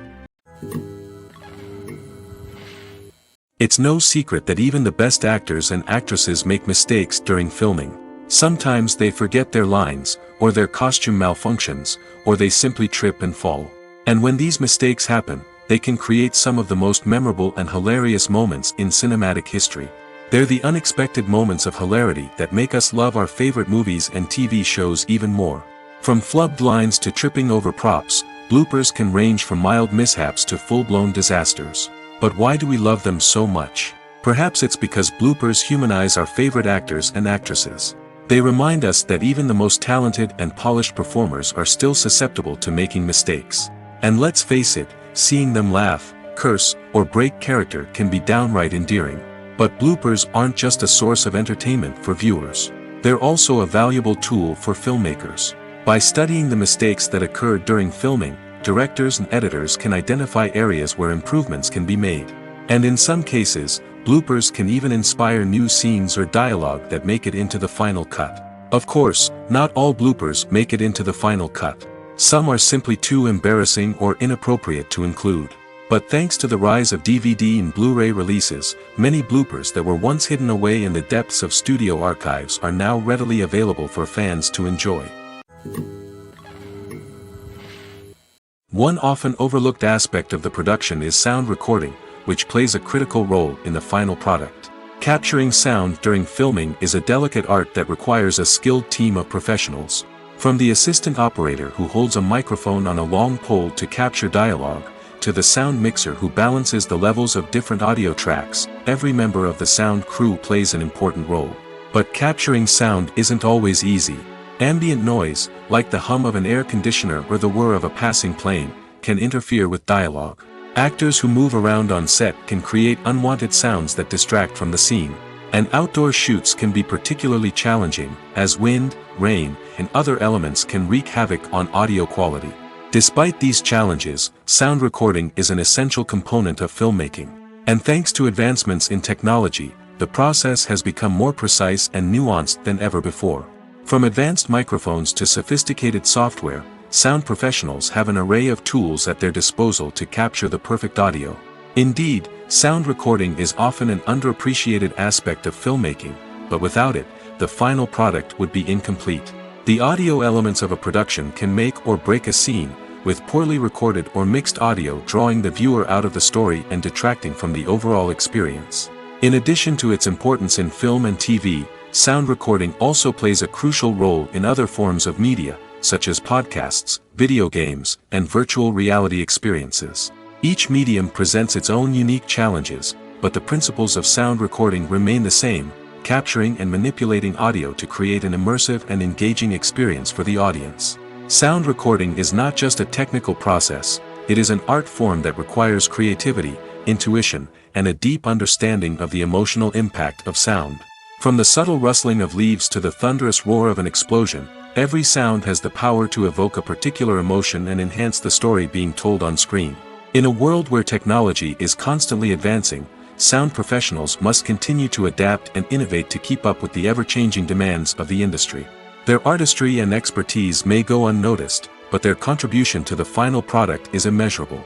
Speaker 1: It's no secret that even the best actors and actresses make mistakes during filming. Sometimes they forget their lines, or their costume malfunctions, or they simply trip and fall. And when these mistakes happen, they can create some of the most memorable and hilarious moments in cinematic history. They're the unexpected moments of hilarity that make us love our favorite movies and TV shows even more. From flubbed lines to tripping over props, bloopers can range from mild mishaps to full-blown disasters. But why do we love them so much? Perhaps it's because bloopers humanize our favorite actors and actresses. They remind us that even the most talented and polished performers are still susceptible to making mistakes. And let's face it, seeing them laugh, curse, or break character can be downright endearing. But bloopers aren't just a source of entertainment for viewers. They're also a valuable tool for filmmakers. By studying the mistakes that occurred during filming, directors and editors can identify areas where improvements can be made. And in some cases, bloopers can even inspire new scenes or dialogue that make it into the final cut. Of course, not all bloopers make it into the final cut. Some are simply too embarrassing or inappropriate to include. But thanks to the rise of DVD and Blu-ray releases, many bloopers that were once hidden away in the depths of studio archives are now readily available for fans to enjoy. One often overlooked aspect of the production is sound recording, which plays a critical role in the final product. Capturing sound during filming is a delicate art that requires a skilled team of professionals. From the assistant operator who holds a microphone on a long pole to capture dialogue, to the sound mixer who balances the levels of different audio tracks, every member of the sound crew plays an important role. But capturing sound isn't always easy. Ambient noise, like the hum of an air conditioner or the whir of a passing plane, can interfere with dialogue. Actors who move around on set can create unwanted sounds that distract from the scene. And outdoor shoots can be particularly challenging, as wind, rain, and other elements can wreak havoc on audio quality. Despite these challenges, sound recording is an essential component of filmmaking. And thanks to advancements in technology, the process has become more precise and nuanced than ever before. From advanced microphones to sophisticated software, sound professionals have an array of tools at their disposal to capture the perfect audio. Indeed, sound recording is often an underappreciated aspect of filmmaking, but without it, the final product would be incomplete. The audio elements of a production can make or break a scene, with poorly recorded or mixed audio drawing the viewer out of the story and detracting from the overall experience. In addition to its importance in film and TV, sound recording also plays a crucial role in other forms of media, such as podcasts, video games, and virtual reality experiences. Each medium presents its own unique challenges, but the principles of sound recording remain the same, capturing and manipulating audio to create an immersive and engaging experience for the audience. Sound recording is not just a technical process, it is an art form that requires creativity, intuition, and a deep understanding of the emotional impact of sound. From the subtle rustling of leaves to the thunderous roar of an explosion, every sound has the power to evoke a particular emotion and enhance the story being told on screen. In a world where technology is constantly advancing, sound professionals must continue to adapt and innovate to keep up with the ever-changing demands of the industry. Their artistry and expertise may go unnoticed, but their contribution to the final product is immeasurable.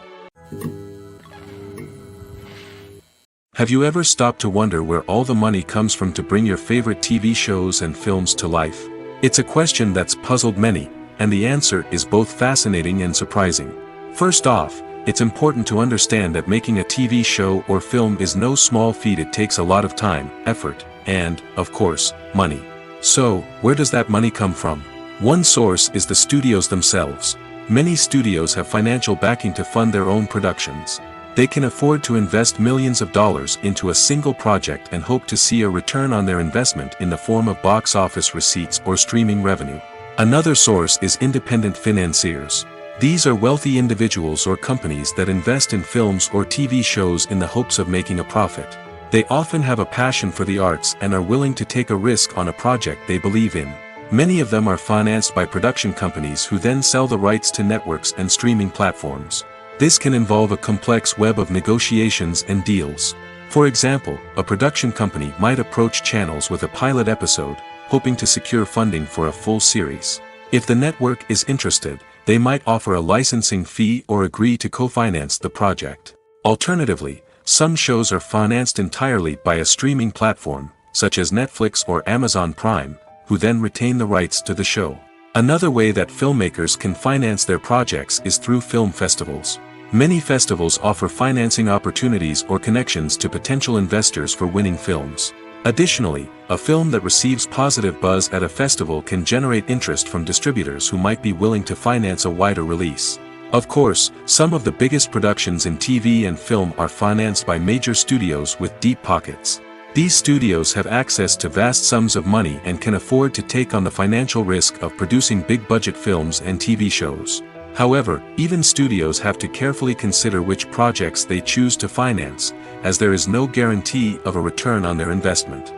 Speaker 1: Have you ever stopped to wonder where all the money comes from to bring your favorite TV shows and films to life? It's a question that's puzzled many, and the answer is both fascinating and surprising. First off, it's important to understand that making a TV show or film is no small feat. It takes a lot of time, effort, and, of course, money. So, where does that money come from? One source is the studios themselves. Many studios have financial backing to fund their own productions. They can afford to invest millions of dollars into a single project and hope to see a return on their investment in the form of box office receipts or streaming revenue. Another source is independent financiers. These are wealthy individuals or companies that invest in films or TV shows in the hopes of making a profit. They often have a passion for the arts and are willing to take a risk on a project they believe in. Many of them are financed by production companies who then sell the rights to networks and streaming platforms. This can involve a complex web of negotiations and deals. For example, a production company might approach channels with a pilot episode, hoping to secure funding for a full series. If the network is interested, they might offer a licensing fee or agree to co-finance the project. Alternatively, some shows are financed entirely by a streaming platform, such as Netflix or Amazon Prime, who then retain the rights to the show. Another way that filmmakers can finance their projects is through film festivals. Many festivals offer financing opportunities or connections to potential investors for winning films. Additionally, a film that receives positive buzz at a festival can generate interest from distributors who might be willing to finance a wider release. Of course, some of the biggest productions in TV and film are financed by major studios with deep pockets. These studios have access to vast sums of money and can afford to take on the financial risk of producing big-budget films and TV shows. However, even studios have to carefully consider which projects they choose to finance, as there is no guarantee of a return on their investment.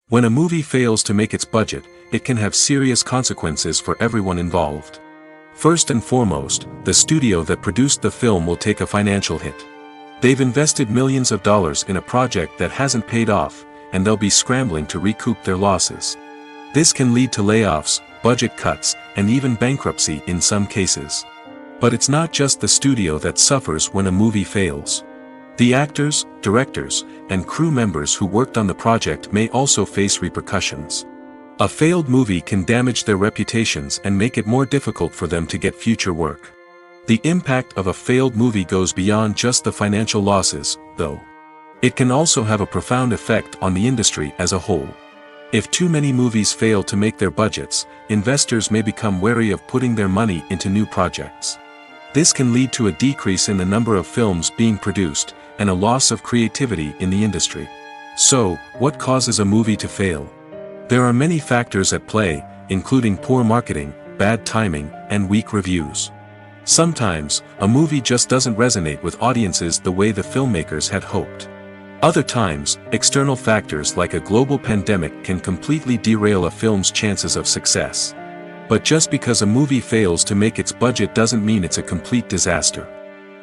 Speaker 1: When a movie fails to make its budget, it can have serious consequences for everyone involved. First and foremost, the studio that produced the film will take a financial hit. They've invested millions of dollars in a project that hasn't paid off, and they'll be scrambling to recoup their losses. This can lead to layoffs, budget cuts, and even bankruptcy in some cases. But it's not just the studio that suffers when a movie fails. The actors, directors, and crew members who worked on the project may also face repercussions. A failed movie can damage their reputations and make it more difficult for them to get future work. The impact of a failed movie goes beyond just the financial losses, though. It can also have a profound effect on the industry as a whole. If too many movies fail to make their budgets, investors may become wary of putting their money into new projects. This can lead to a decrease in the number of films being produced, and a loss of creativity in the industry. So, what causes a movie to fail? There are many factors at play, including poor marketing, bad timing, and weak reviews. Sometimes, a movie just doesn't resonate with audiences the way the filmmakers had hoped. Other times, external factors like a global pandemic can completely derail a film's chances of success. But just because a movie fails to make its budget doesn't mean it's a complete disaster.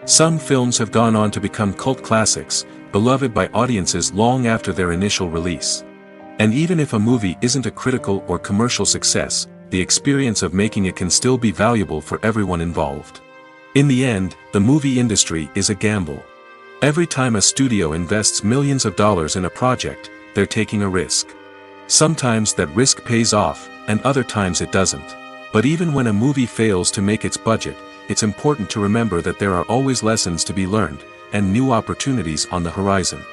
Speaker 1: Some films have gone on to become cult classics, beloved by audiences long after their initial release. And even if a movie isn't a critical or commercial success, the experience of making it can still be valuable for everyone involved. In the end, the movie industry is a gamble. Every time a studio invests millions of dollars in a project, they're taking a risk. Sometimes that risk pays off, and other times it doesn't. But even when a movie fails to make its budget, it's important to remember that there are always lessons to be learned, and new opportunities on the horizon.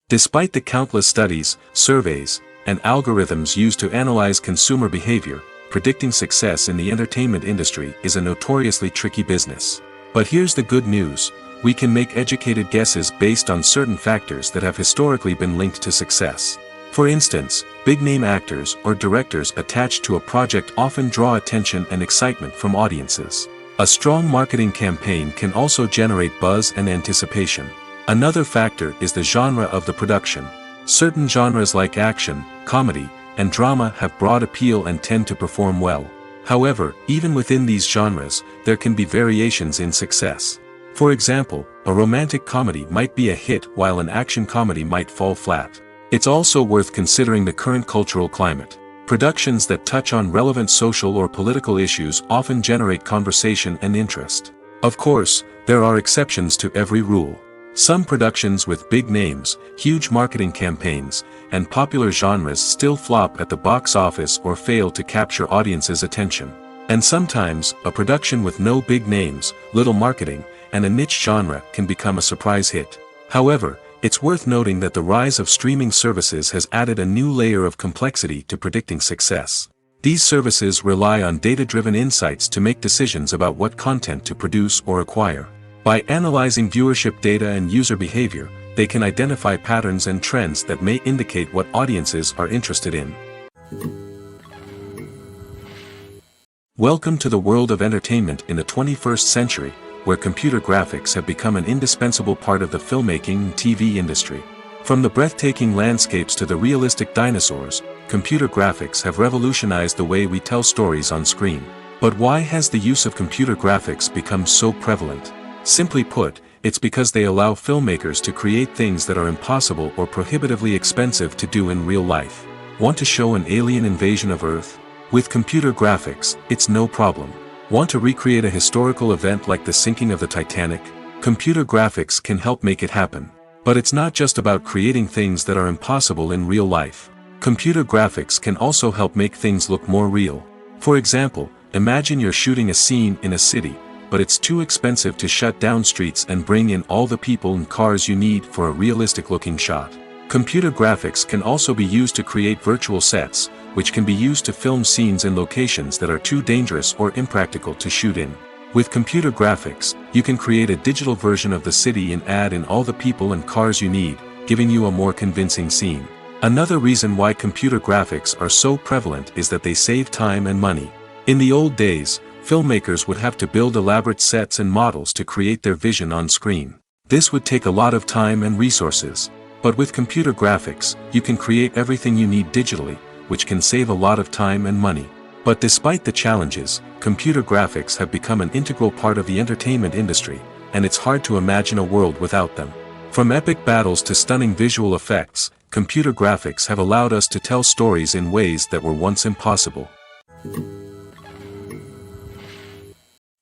Speaker 1: Despite the countless studies, surveys, and algorithms used to analyze consumer behavior, predicting success in the entertainment industry is a notoriously tricky business. But here's the good news: we can make educated guesses based on certain factors that have historically been linked to success. For instance, big-name actors or directors attached to a project often draw attention and excitement from audiences. A strong marketing campaign can also generate buzz and anticipation. Another factor is the genre of the production. Certain genres like action, comedy, and drama have broad appeal and tend to perform well. However, even within these genres, there can be variations in success. For example, a romantic comedy might be a hit while an action comedy might fall flat. It's also worth considering the current cultural climate. Productions that touch on relevant social or political issues often generate conversation and interest. Of course, there are exceptions to every rule. Some productions with big names, huge marketing campaigns, and popular genres still flop at the box office or fail to capture audiences' attention. And sometimes, a production with no big names, little marketing, and a niche genre can become a surprise hit. However, it's worth noting that the rise of streaming services has added a new layer of complexity to predicting success. These services rely on data-driven insights to make decisions about what content to produce or acquire. By analyzing viewership data and user behavior, they can identify patterns and trends that may indicate what audiences are interested in. Welcome to the world of entertainment in the 21st century, where computer graphics have become an indispensable part of the filmmaking and TV industry. From the breathtaking landscapes to the realistic dinosaurs, computer graphics have revolutionized the way we tell stories on screen. But why has the use of computer graphics become so prevalent? Simply put, it's because they allow filmmakers to create things that are impossible or prohibitively expensive to do in real life. Want to show an alien invasion of Earth? With computer graphics, it's no problem. Want to recreate a historical event like the sinking of the Titanic? Computer graphics can help make it happen. But it's not just about creating things that are impossible in real life. Computer graphics can also help make things look more real. For example, imagine you're shooting a scene in a city, but it's too expensive to shut down streets and bring in all the people and cars you need for a realistic-looking shot. Computer graphics can also be used to create virtual sets, which can be used to film scenes in locations that are too dangerous or impractical to shoot in. With computer graphics, you can create a digital version of the city and add in all the people and cars you need, giving you a more convincing scene. Another reason why computer graphics are so prevalent is that they save time and money. In the old days, filmmakers would have to build elaborate sets and models to create their vision on screen. This would take a lot of time and resources. But with computer graphics, you can create everything you need digitally, which can save a lot of time and money. But despite the challenges, computer graphics have become an integral part of the entertainment industry, and it's hard to imagine a world without them. From epic battles to stunning visual effects, computer graphics have allowed us to tell stories in ways that were once impossible.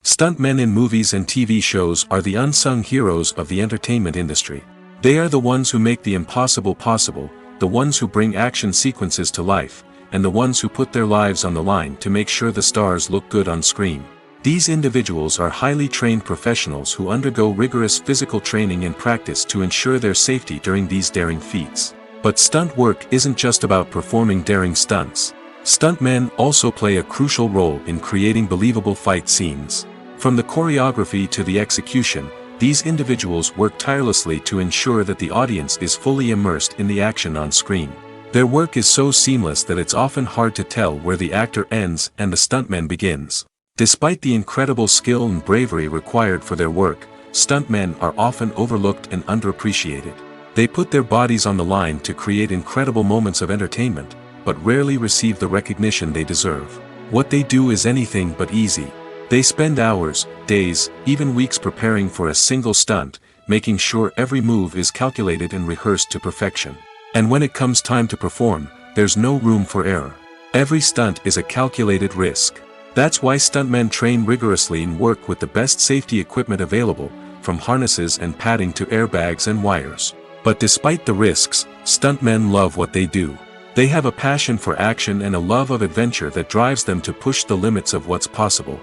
Speaker 1: Stuntmen in movies and TV shows are the unsung heroes of the entertainment industry. They are the ones who make the impossible possible, the ones who bring action sequences to life, and the ones who put their lives on the line to make sure the stars look good on screen. These individuals are highly trained professionals who undergo rigorous physical training and practice to ensure their safety during these daring feats. But stunt work isn't just about performing daring stunts. Stuntmen also play a crucial role in creating believable fight scenes. From the choreography to the execution, these individuals work tirelessly to ensure that the audience is fully immersed in the action on screen. Their work is so seamless that it's often hard to tell where the actor ends and the stuntman begins. Despite the incredible skill and bravery required for their work, stuntmen are often overlooked and underappreciated. They put their bodies on the line to create incredible moments of entertainment, but rarely receive the recognition they deserve. What they do is anything but easy. They spend hours, days, even weeks preparing for a single stunt, making sure every move is calculated and rehearsed to perfection. And when it comes time to perform, there's no room for error. Every stunt is a calculated risk. That's why stuntmen train rigorously and work with the best safety equipment available, from harnesses and padding to airbags and wires. But despite the risks, stuntmen love what they do. They have a passion for action and a love of adventure that drives them to push the limits of what's possible.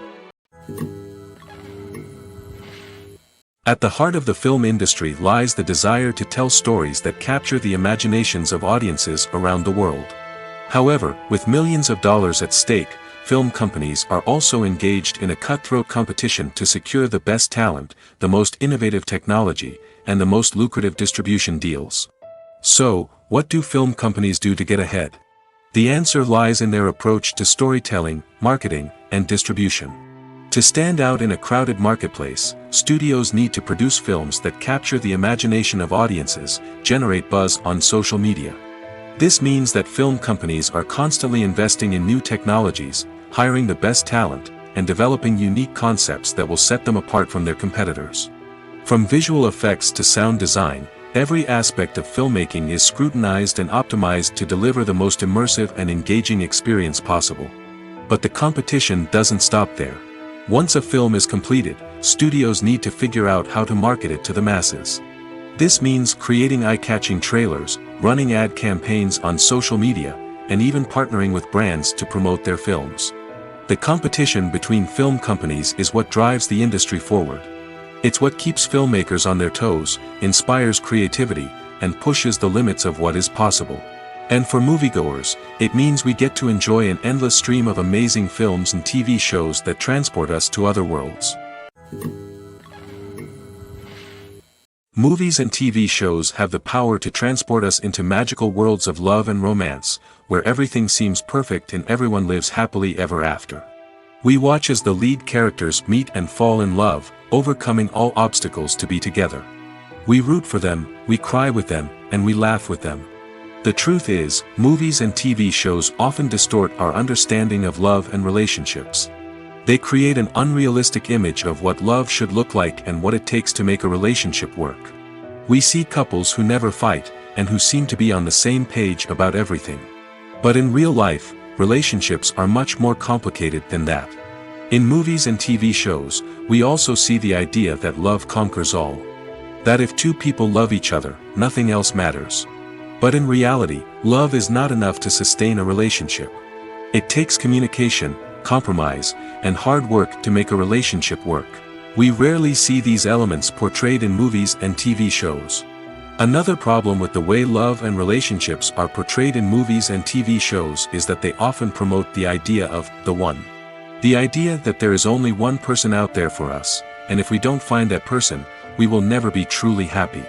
Speaker 1: At the heart of the film industry lies the desire to tell stories that capture the imaginations of audiences around the world. However, with millions of dollars at stake, film companies are also engaged in a cutthroat competition to secure the best talent, the most innovative technology, and the most lucrative distribution deals. So, what do film companies do to get ahead? The answer lies in their approach to storytelling, marketing, and distribution. To stand out in a crowded marketplace, studios need to produce films that capture the imagination of audiences, generate buzz on social media. This means that film companies are constantly investing in new technologies, hiring the best talent, and developing unique concepts that will set them apart from their competitors. From visual effects to sound design, every aspect of filmmaking is scrutinized and optimized to deliver the most immersive and engaging experience possible. But the competition doesn't stop there. Once a film is completed, studios need to figure out how to market it to the masses. This means creating eye-catching trailers, running ad campaigns on social media, and even partnering with brands to promote their films. The competition between film companies is what drives the industry forward. It's what keeps filmmakers on their toes, inspires creativity, and pushes the limits of what is possible. And for moviegoers, it means we get to enjoy an endless stream of amazing films and TV shows that transport us to other worlds. Movies and TV shows have the power to transport us into magical worlds of love and romance, where everything seems perfect and everyone lives happily ever after. We watch as the lead characters meet and fall in love, overcoming all obstacles to be together. We root for them, we cry with them, and we laugh with them. The truth is, movies and TV shows often distort our understanding of love and relationships. They create an unrealistic image of what love should look like and what it takes to make a relationship work. We see couples who never fight, and who seem to be on the same page about everything. But in real life, relationships are much more complicated than that. In movies and TV shows, we also see the idea that love conquers all. That if two people love each other, nothing else matters. But in reality, love is not enough to sustain a relationship. It takes communication, compromise, and hard work to make a relationship work. We rarely see these elements portrayed in movies and TV shows. Another problem with the way love and relationships are portrayed in movies and TV shows is that they often promote the idea of the one. The idea that there is only one person out there for us, and if we don't find that person, we will never be truly happy.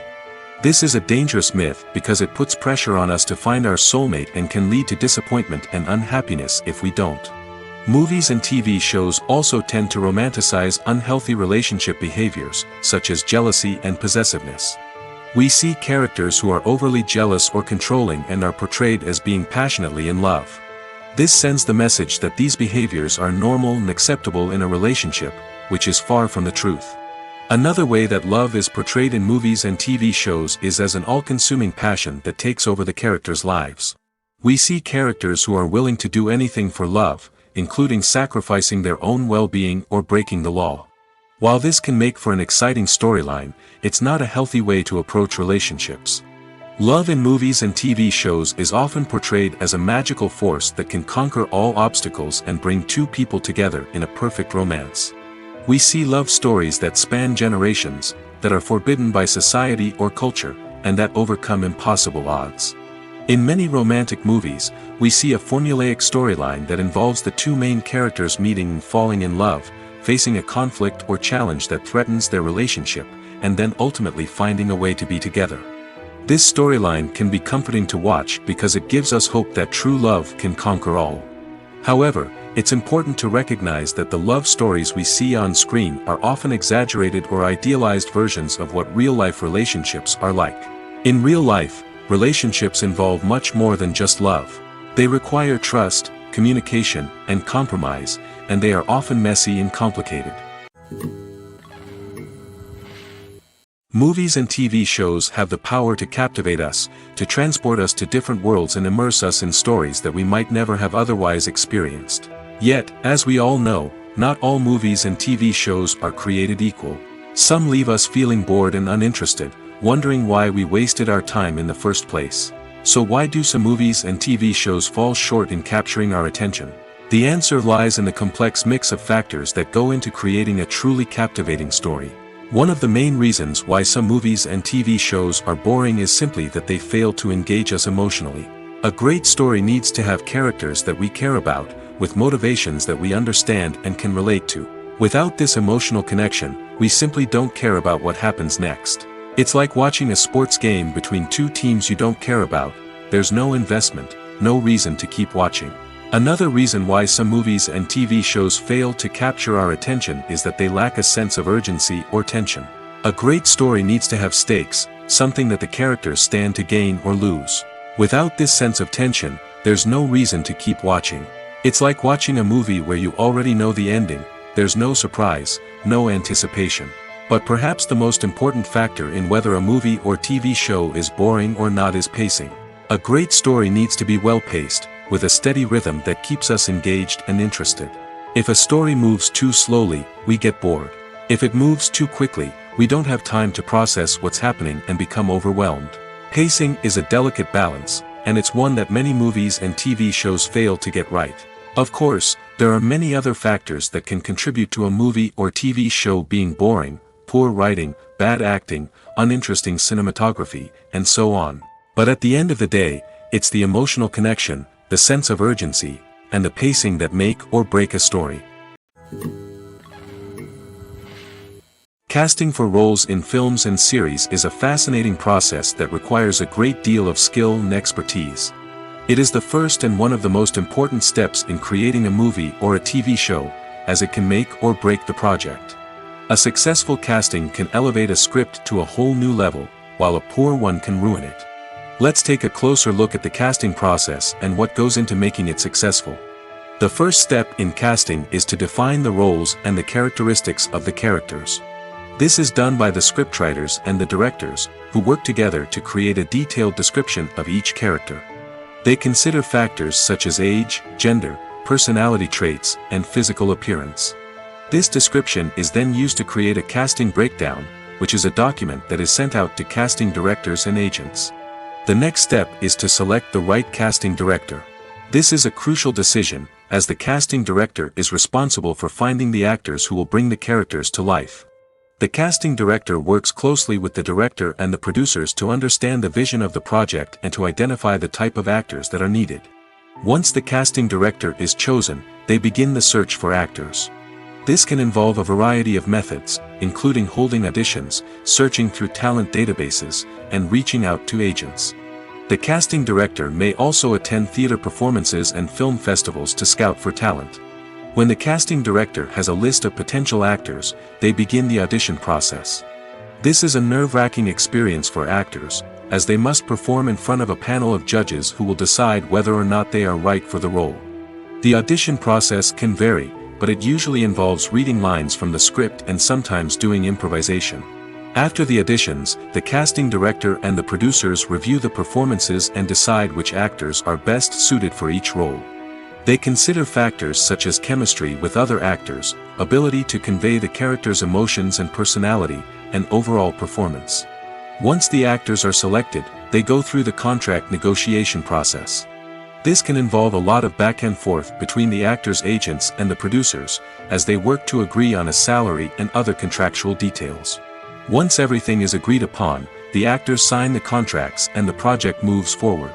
Speaker 1: This is a dangerous myth because it puts pressure on us to find our soulmate and can lead to disappointment and unhappiness if we don't. Movies and TV shows also tend to romanticize unhealthy relationship behaviors, such as jealousy and possessiveness. We see characters who are overly jealous or controlling and are portrayed as being passionately in love. This sends the message that these behaviors are normal and acceptable in a relationship, which is far from the truth. Another way that love is portrayed in movies and TV shows is as an all-consuming passion that takes over the characters' lives. We see characters who are willing to do anything for love, including sacrificing their own well-being or breaking the law. While this can make for an exciting storyline, it's not a healthy way to approach relationships. Love in movies and TV shows is often portrayed as a magical force that can conquer all obstacles and bring two people together in a perfect romance. We see love stories that span generations, that are forbidden by society or culture, and that overcome impossible odds. In many romantic movies, we see a formulaic storyline that involves the two main characters meeting and falling in love, facing a conflict or challenge that threatens their relationship, and then ultimately finding a way to be together. This storyline can be comforting to watch because it gives us hope that true love can conquer all. However, it's important to recognize that the love stories we see on screen are often exaggerated or idealized versions of what real-life relationships are like. In real life, relationships involve much more than just love. They require trust, communication, and compromise, and they are often messy and complicated. Movies and TV shows have the power to captivate us, to transport us to different worlds and immerse us in stories that we might never have otherwise experienced. Yet, as we all know, not all movies and TV shows are created equal. Some leave us feeling bored and uninterested, wondering why we wasted our time in the first place. So why do some movies and TV shows fall short in capturing our attention? The answer lies in the complex mix of factors that go into creating a truly captivating story. One of the main reasons why some movies and TV shows are boring is simply that they fail to engage us emotionally. A great story needs to have characters that we care about, with motivations that we understand and can relate to. Without this emotional connection, we simply don't care about what happens next. It's like watching a sports game between two teams you don't care about. There's no investment, no reason to keep watching. Another reason why some movies and TV shows fail to capture our attention is that they lack a sense of urgency or tension. A great story needs to have stakes, something that the characters stand to gain or lose. Without this sense of tension, there's no reason to keep watching. It's like watching a movie where you already know the ending. There's no surprise, no anticipation. But perhaps the most important factor in whether a movie or TV show is boring or not is pacing. A great story needs to be well-paced, with a steady rhythm that keeps us engaged and interested. If a story moves too slowly, we get bored. If it moves too quickly, we don't have time to process what's happening and become overwhelmed. Pacing is a delicate balance, and it's one that many movies and TV shows fail to get right. Of course, there are many other factors that can contribute to a movie or TV show being boring: poor writing, bad acting, uninteresting cinematography, and so on. But at the end of the day, it's the emotional connection, the sense of urgency, and the pacing that make or break a story. Casting for roles in films and series is a fascinating process that requires a great deal of skill and expertise. It is the first and one of the most important steps in creating a movie or a TV show, as it can make or break the project. A successful casting can elevate a script to a whole new level, while a poor one can ruin it. Let's take a closer look at the casting process and what goes into making it successful. The first step in casting is to define the roles and the characteristics of the characters. This is done by the scriptwriters and the directors, who work together to create a detailed description of each character. They consider factors such as age, gender, personality traits, and physical appearance. This description is then used to create a casting breakdown, which is a document that is sent out to casting directors and agents. The next step is to select the right casting director. This is a crucial decision, as the casting director is responsible for finding the actors who will bring the characters to life. The casting director works closely with the director and the producers to understand the vision of the project and to identify the type of actors that are needed. Once the casting director is chosen, they begin the search for actors. This can involve a variety of methods, including holding auditions, searching through talent databases, and reaching out to agents. The casting director may also attend theater performances and film festivals to scout for talent. When the casting director has a list of potential actors, they begin the audition process. This is a nerve-wracking experience for actors, as they must perform in front of a panel of judges who will decide whether or not they are right for the role. The audition process can vary, but it usually involves reading lines from the script and sometimes doing improvisation. After the auditions, the casting director and the producers review the performances and decide which actors are best suited for each role. They consider factors such as chemistry with other actors, ability to convey the character's emotions and personality, and overall performance. Once the actors are selected, they go through the contract negotiation process. This can involve a lot of back and forth between the actors' agents and the producers, as they work to agree on a salary and other contractual details. Once everything is agreed upon, the actors sign the contracts and the project moves forward.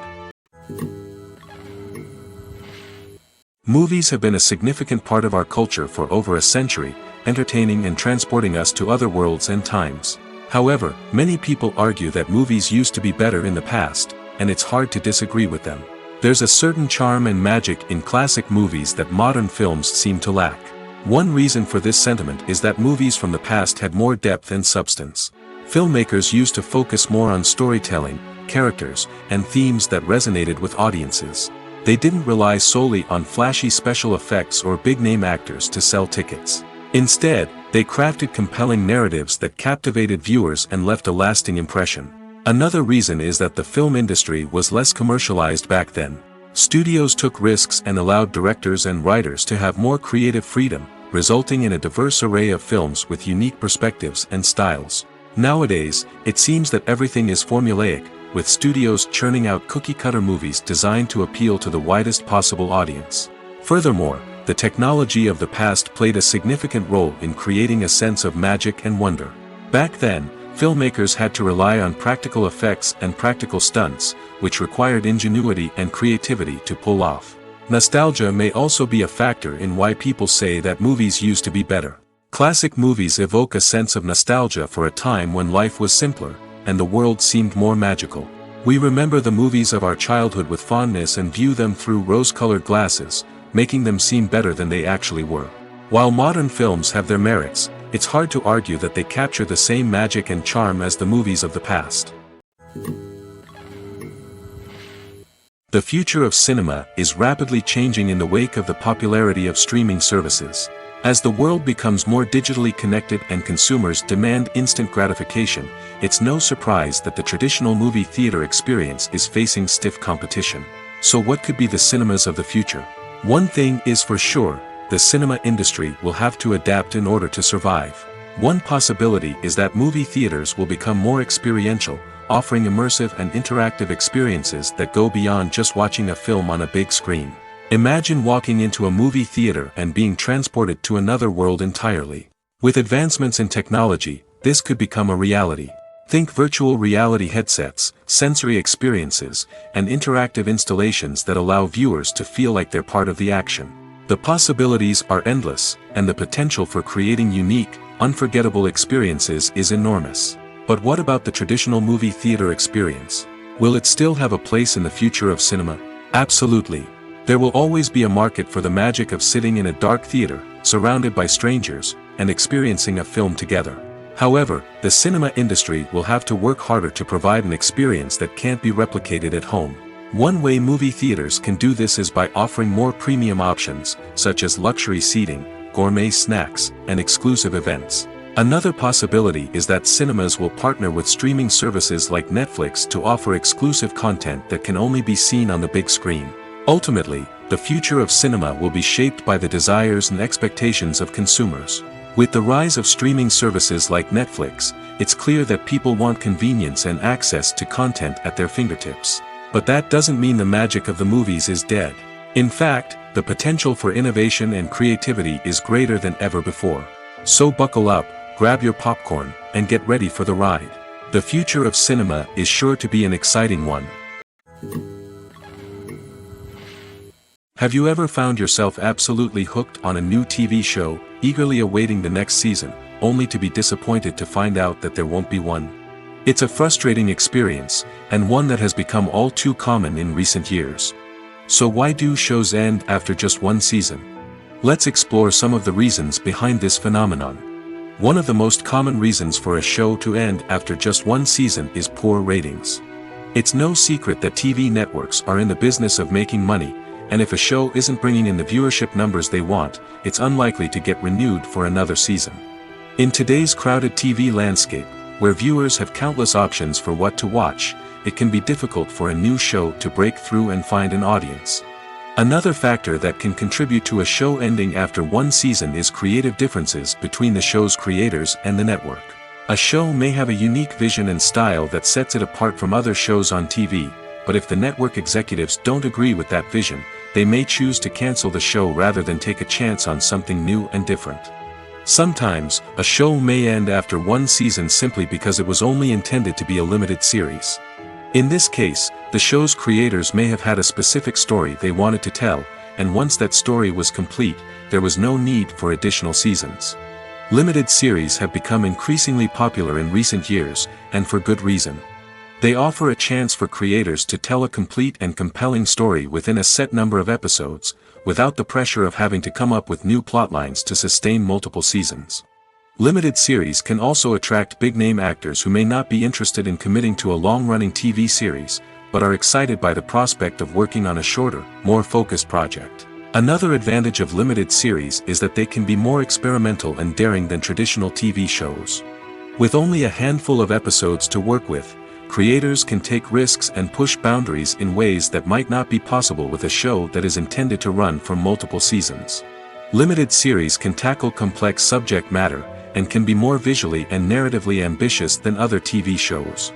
Speaker 1: Movies have been a significant part of our culture for over a century, entertaining and transporting us to other worlds and times. However, many people argue that movies used to be better in the past, and it's hard to disagree with them. There's a certain charm and magic in classic movies that modern films seem to lack. One reason for this sentiment is that movies from the past had more depth and substance. Filmmakers used to focus more on storytelling, characters, and themes that resonated with audiences. They didn't rely solely on flashy special effects or big-name actors to sell tickets. Instead, they crafted compelling narratives that captivated viewers and left a lasting impression. Another reason is that the film industry was less commercialized back then. Studios took risks and allowed directors and writers to have more creative freedom, resulting in a diverse array of films with unique perspectives and styles. Nowadays, it seems that everything is formulaic, with studios churning out cookie-cutter movies designed to appeal to the widest possible audience. Furthermore, the technology of the past played a significant role in creating a sense of magic and wonder. Back then, filmmakers had to rely on practical effects and practical stunts, which required ingenuity and creativity to pull off. Nostalgia may also be a factor in why people say that movies used to be better. Classic movies evoke a sense of nostalgia for a time when life was simpler, and the world seemed more magical. We remember the movies of our childhood with fondness and view them through rose-colored glasses, making them seem better than they actually were. While modern films have their merits, it's hard to argue that they capture the same magic and charm as the movies of the past. The future of cinema is rapidly changing in the wake of the popularity of streaming services. As the world becomes more digitally connected and consumers demand instant gratification, it's no surprise that the traditional movie theater experience is facing stiff competition. So what could be the cinemas of the future? One thing is for sure, the cinema industry will have to adapt in order to survive. One possibility is that movie theaters will become more experiential, offering immersive and interactive experiences that go beyond just watching a film on a big screen. Imagine walking into a movie theater and being transported to another world entirely. With advancements in technology, this could become a reality. Think virtual reality headsets, sensory experiences, and interactive installations that allow viewers to feel like they're part of the action. The possibilities are endless, and the potential for creating unique, unforgettable experiences is enormous. But what about the traditional movie theater experience? Will it still have a place in the future of cinema? Absolutely. There will always be a market for the magic of sitting in a dark theater, surrounded by strangers, and experiencing a film together. However, the cinema industry will have to work harder to provide an experience that can't be replicated at home. One way movie theaters can do this is by offering more premium options, such as luxury seating, gourmet snacks, and exclusive events. Another possibility is that cinemas will partner with streaming services like Netflix to offer exclusive content that can only be seen on the big screen. Ultimately, the future of cinema will be shaped by the desires and expectations of consumers. With the rise of streaming services like Netflix, it's clear that people want convenience and access to content at their fingertips. But that doesn't mean the magic of the movies is dead. In fact, the potential for innovation and creativity is greater than ever before. So buckle up, grab your popcorn, and get ready for the ride. The future of cinema is sure to be an exciting one. Have you ever found yourself absolutely hooked on a new TV show, eagerly awaiting the next season, only to be disappointed to find out that there won't be one? It's a frustrating experience, and one that has become all too common in recent years. So why do shows end after just one season? Let's explore some of the reasons behind this phenomenon. One of the most common reasons for a show to end after just one season is poor ratings. It's no secret that TV networks are in the business of making money, and if a show isn't bringing in the viewership numbers they want, it's unlikely to get renewed for another season. In today's crowded TV landscape, where viewers have countless options for what to watch, it can be difficult for a new show to break through and find an audience. Another factor that can contribute to a show ending after one season is creative differences between the show's creators and the network. A show may have a unique vision and style that sets it apart from other shows on TV, but if the network executives don't agree with that vision, they may choose to cancel the show rather than take a chance on something new and different. Sometimes, a show may end after one season simply because it was only intended to be a limited series. In this case, the show's creators may have had a specific story they wanted to tell, and once that story was complete, there was no need for additional seasons. Limited series have become increasingly popular in recent years, and for good reason. They offer a chance for creators to tell a complete and compelling story within a set number of episodes, without the pressure of having to come up with new plotlines to sustain multiple seasons. Limited series can also attract big-name actors who may not be interested in committing to a long-running TV series, but are excited by the prospect of working on a shorter, more focused project. Another advantage of limited series is that they can be more experimental and daring than traditional TV shows. With only a handful of episodes to work with, creators can take risks and push boundaries in ways that might not be possible with a show that is intended to run for multiple seasons. Limited series can tackle complex subject matter, and can be more visually and narratively ambitious than other TV shows.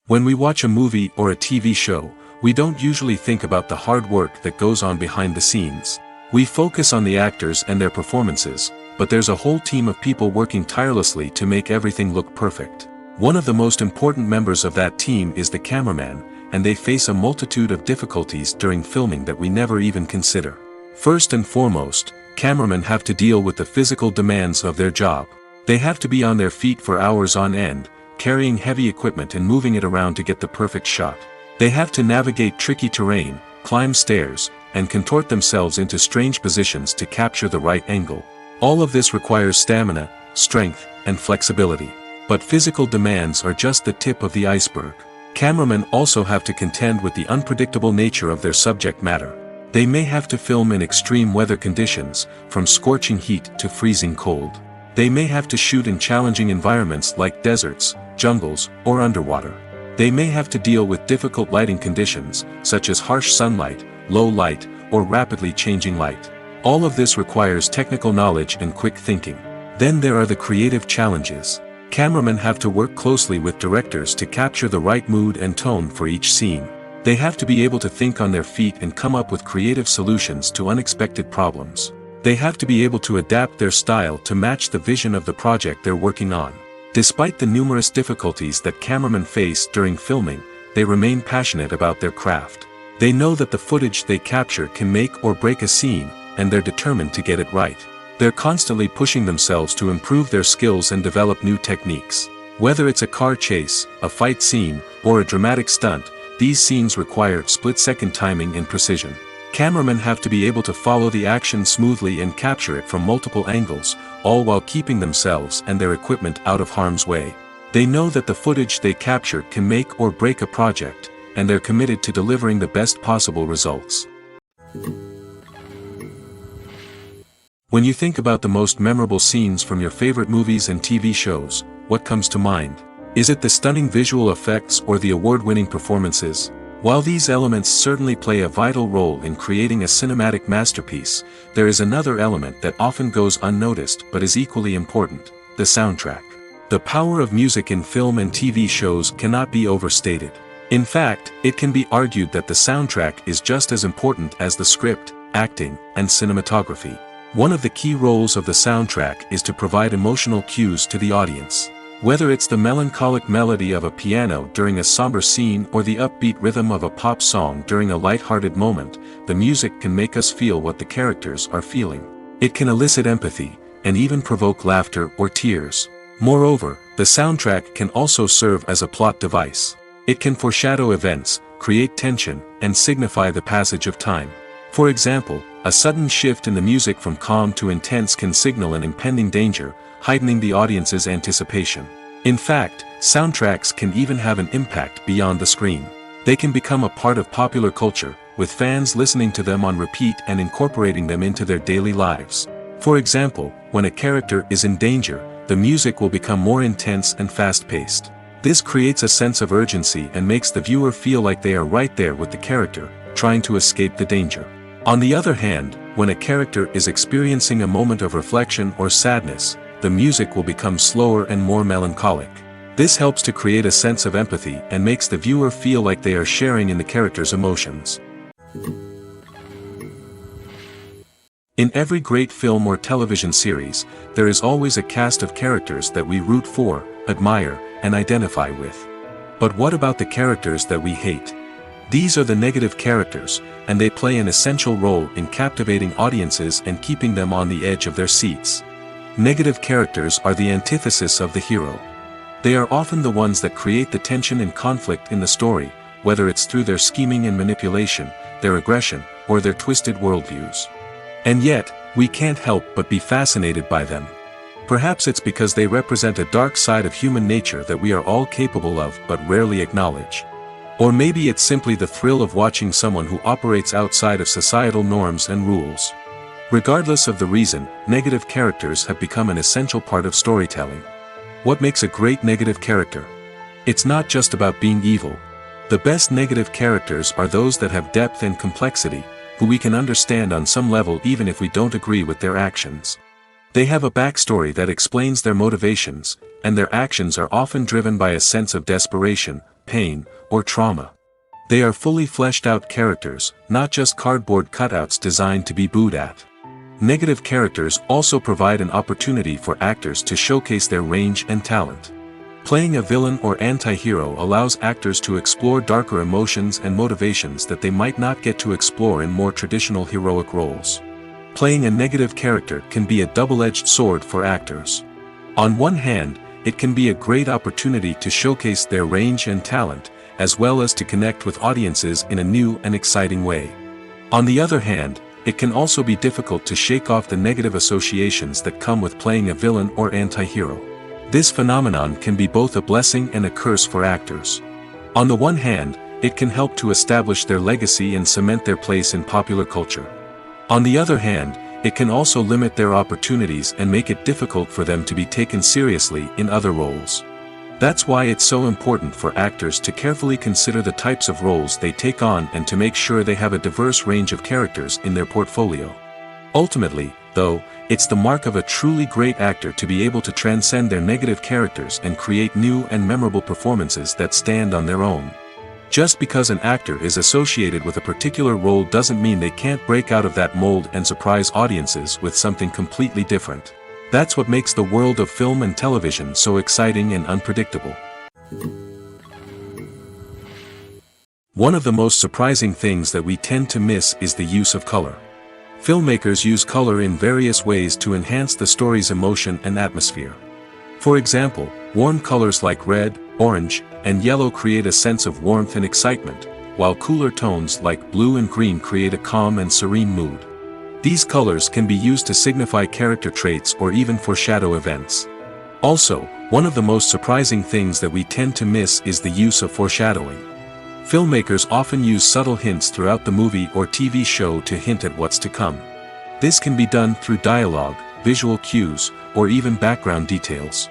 Speaker 1: When we watch a movie or a TV show, we don't usually think about the hard work that goes on behind the scenes. We focus on the actors and their performances, but there's a whole team of people working tirelessly to make everything look perfect. One of the most important members of that team is the cameraman, and they face a multitude of difficulties during filming that we never even consider. First and foremost, cameramen have to deal with the physical demands of their job. They have to be on their feet for hours on end, carrying heavy equipment and moving it around to get the perfect shot. They have to navigate tricky terrain, climb stairs, and contort themselves into strange positions to capture the right angle. All of this requires stamina, strength, and flexibility. But physical demands are just the tip of the iceberg. Cameramen also have to contend with the unpredictable nature of their subject matter. They may have to film in extreme weather conditions, from scorching heat to freezing cold. They may have to shoot in challenging environments like deserts, jungles, or underwater. They may have to deal with difficult lighting conditions, such as harsh sunlight, low light, or rapidly changing light. All of this requires technical knowledge and quick thinking. Then there are the creative challenges. Cameramen have to work closely with directors to capture the right mood and tone for each scene. They have to be able to think on their feet and come up with creative solutions to unexpected problems. They have to be able to adapt their style to match the vision of the project they're working on. Despite the numerous difficulties that cameramen face during filming, they remain passionate about their craft. They know that the footage they capture can make or break a scene, and they're determined to get it right. They're constantly pushing themselves to improve their skills and develop new techniques. Whether it's a car chase, a fight scene, or a dramatic stunt, these scenes require split-second timing and precision. Cameramen have to be able to follow the action smoothly and capture it from multiple angles, all while keeping themselves and their equipment out of harm's way. They know that the footage they capture can make or break a project, and they're committed to delivering the best possible results. When you think about the most memorable scenes from your favorite movies and TV shows, what comes to mind? Is it the stunning visual effects or the award-winning performances? While these elements certainly play a vital role in creating a cinematic masterpiece, there is another element that often goes unnoticed but is equally important: the soundtrack. The power of music in film and TV shows cannot be overstated. In fact, it can be argued that the soundtrack is just as important as the script, acting, and cinematography. One of the key roles of the soundtrack is to provide emotional cues to the audience. Whether it's the melancholic melody of a piano during a somber scene or the upbeat rhythm of a pop song during a light-hearted moment, the music can make us feel what the characters are feeling. It can elicit empathy, and even provoke laughter or tears. Moreover, the soundtrack can also serve as a plot device. It can foreshadow events, create tension, and signify the passage of time. For example, a sudden shift in the music from calm to intense can signal an impending danger, heightening the audience's anticipation. In fact, soundtracks can even have an impact beyond the screen. They can become a part of popular culture, with fans listening to them on repeat and incorporating them into their daily lives. For example, when a character is in danger, the music will become more intense and fast-paced. This creates a sense of urgency and makes the viewer feel like they are right there with the character, trying to escape the danger. On the other hand, when a character is experiencing a moment of reflection or sadness, the music will become slower and more melancholic. This helps to create a sense of empathy and makes the viewer feel like they are sharing in the character's emotions. In every great film or television series, there is always a cast of characters that we root for, admire, and identify with. But what about the characters that we hate? These are the negative characters, and they play an essential role in captivating audiences and keeping them on the edge of their seats. Negative characters are the antithesis of the hero. They are often the ones that create the tension and conflict in the story, whether it's through their scheming and manipulation, their aggression, or their twisted worldviews. And yet, we can't help but be fascinated by them. Perhaps it's because they represent a dark side of human nature that we are all capable of but rarely acknowledge. Or maybe it's simply the thrill of watching someone who operates outside of societal norms and rules. Regardless of the reason, negative characters have become an essential part of storytelling. What makes a great negative character? It's not just about being evil. The best negative characters are those that have depth and complexity, who we can understand on some level even if we don't agree with their actions. They have a backstory that explains their motivations, and their actions are often driven by a sense of desperation, pain, or trauma. They are fully fleshed out characters, not just cardboard cutouts designed to be booed at. Negative characters also provide an opportunity for actors to showcase their range and talent. Playing a villain or anti-hero allows actors to explore darker emotions and motivations that they might not get to explore in more traditional heroic roles. Playing a negative character can be a double-edged sword for actors. On one hand, it can be a great opportunity to showcase their range and talent, as well as to connect with audiences in a new and exciting way. On the other hand, it can also be difficult to shake off the negative associations that come with playing a villain or anti-hero. This phenomenon can be both a blessing and a curse for actors. On the one hand, it can help to establish their legacy and cement their place in popular culture. On the other hand, it can also limit their opportunities and make it difficult for them to be taken seriously in other roles. That's why it's so important for actors to carefully consider the types of roles they take on and to make sure they have a diverse range of characters in their portfolio. Ultimately, though, it's the mark of a truly great actor to be able to transcend their negative characters and create new and memorable performances that stand on their own. Just because an actor is associated with a particular role doesn't mean they can't break out of that mold and surprise audiences with something completely different. That's what makes the world of film and television so exciting and unpredictable. One of the most surprising things that we tend to miss is the use of color. Filmmakers use color in various ways to enhance the story's emotion and atmosphere. For example, warm colors like red, orange, and yellow create a sense of warmth and excitement, while cooler tones like blue and green create a calm and serene mood. These colors can be used to signify character traits or even foreshadow events. Also, one of the most surprising things that we tend to miss is the use of foreshadowing. Filmmakers often use subtle hints throughout the movie or TV show to hint at what's to come. This can be done through dialogue, visual cues, or even background details.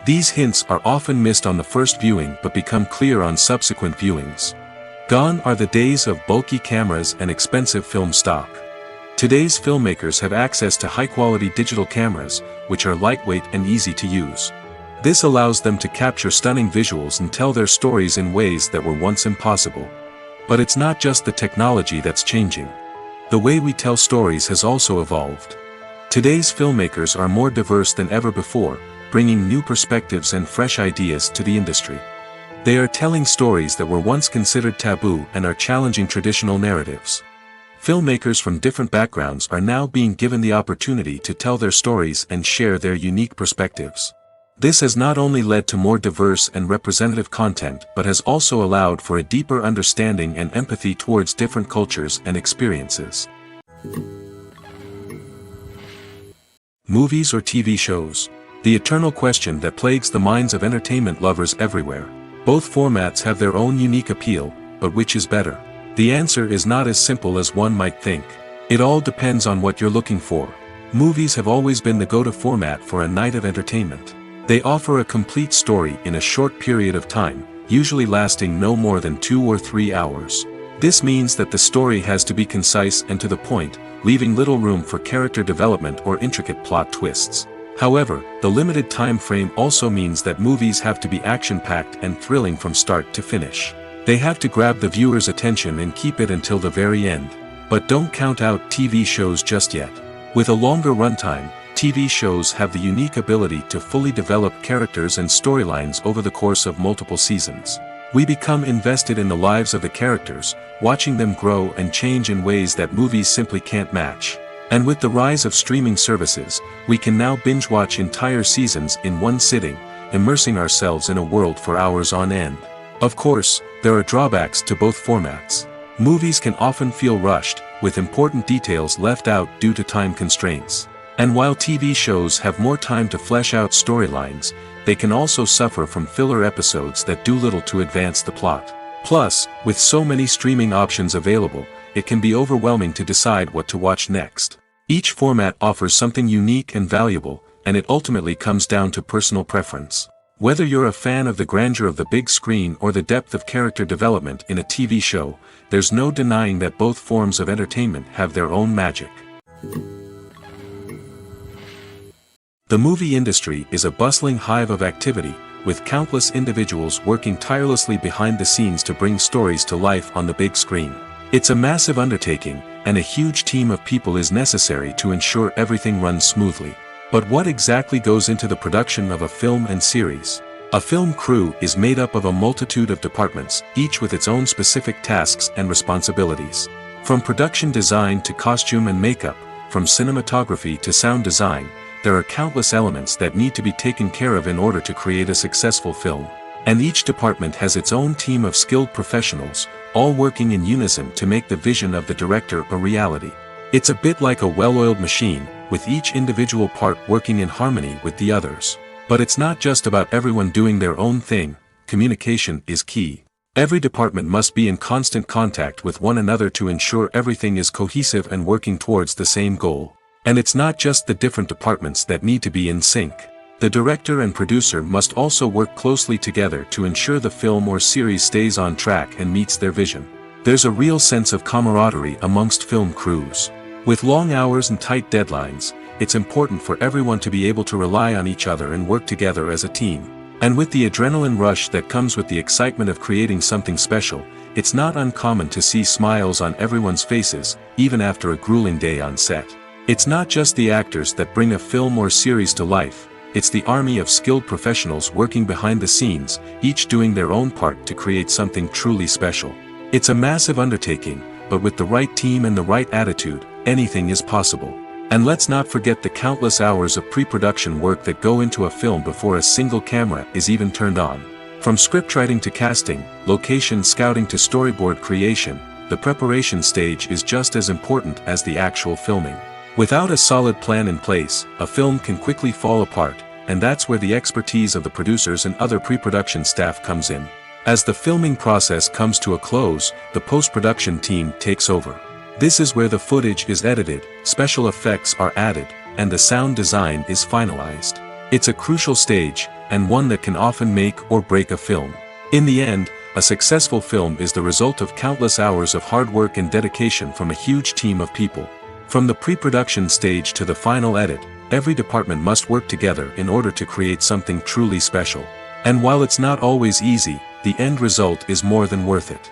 Speaker 1: These hints are often missed on the first viewing but become clear on subsequent viewings. Gone are the days of bulky cameras and expensive film stock. Today's filmmakers have access to high-quality digital cameras, which are lightweight and easy to use. This allows them to capture stunning visuals and tell their stories in ways that were once impossible. But it's not just the technology that's changing. The way we tell stories has also evolved. Today's filmmakers are more diverse than ever before, bringing new perspectives and fresh ideas to the industry. They are telling stories that were once considered taboo and are challenging traditional narratives. Filmmakers from different backgrounds are now being given the opportunity to tell their stories and share their unique perspectives. This has not only led to more diverse and representative content but has also allowed for a deeper understanding and empathy towards different cultures and experiences. Movies or TV shows? The eternal question that plagues the minds of entertainment lovers everywhere. Both formats have their own unique appeal, but which is better? The answer is not as simple as one might think. It all depends on what you're looking for. Movies have always been the go-to format for a night of entertainment. They offer a complete story in a short period of time, usually lasting no more than 2 or 3 hours. This means that the story has to be concise and to the point, leaving little room for character development or intricate plot twists. However, the limited time frame also means that movies have to be action-packed and thrilling from start to finish. They have to grab the viewer's attention and keep it until the very end. But don't count out TV shows just yet. With a longer runtime, TV shows have the unique ability to fully develop characters and storylines over the course of multiple seasons. We become invested in the lives of the characters, watching them grow and change in ways that movies simply can't match. And with the rise of streaming services, we can now binge-watch entire seasons in one sitting, immersing ourselves in a world for hours on end. Of course, there are drawbacks to both formats. Movies can often feel rushed, with important details left out due to time constraints. And while TV shows have more time to flesh out storylines, they can also suffer from filler episodes that do little to advance the plot. Plus, with so many streaming options available, it can be overwhelming to decide what to watch next. Each format offers something unique and valuable, and it ultimately comes down to personal preference. Whether you're a fan of the grandeur of the big screen or the depth of character development in a TV show, there's no denying that both forms of entertainment have their own magic. The movie industry is a bustling hive of activity, with countless individuals working tirelessly behind the scenes to bring stories to life on the big screen. It's a massive undertaking, and a huge team of people is necessary to ensure everything runs smoothly. But what exactly goes into the production of a film and series? A film crew is made up of a multitude of departments, each with its own specific tasks and responsibilities. From production design to costume and makeup, from cinematography to sound design, there are countless elements that need to be taken care of in order to create a successful film. And each department has its own team of skilled professionals, all working in unison to make the vision of the director a reality. It's a bit like a well-oiled machine, with each individual part working in harmony with the others. But it's not just about everyone doing their own thing. Communication is key. Every department must be in constant contact with one another to ensure everything is cohesive and working towards the same goal. And it's not just the different departments that need to be in sync. The director and producer must also work closely together to ensure the film or series stays on track and meets their vision. There's a real sense of camaraderie amongst film crews. With long hours and tight deadlines, it's important for everyone to be able to rely on each other and work together as a team. And with the adrenaline rush that comes with the excitement of creating something special, it's not uncommon to see smiles on everyone's faces, even after a grueling day on set. It's not just the actors that bring a film or series to life, it's the army of skilled professionals working behind the scenes, each doing their own part to create something truly special. It's a massive undertaking, but with the right team and the right attitude, anything is possible. And let's not forget the countless hours of pre-production work that go into a film before a single camera is even turned on. From scriptwriting to casting, location scouting to storyboard creation, the preparation stage is just as important as the actual filming. Without a solid plan in place, a film can quickly fall apart, and that's where the expertise of the producers and other pre-production staff comes in. As the filming process comes to a close, the post-production team takes over. This is where the footage is edited, special effects are added, and the sound design is finalized. It's a crucial stage, and one that can often make or break a film. In the end, a successful film is the result of countless hours of hard work and dedication from a huge team of people. From the pre-production stage to the final edit, every department must work together in order to create something truly special. And while it's not always easy, the end result is more than worth it.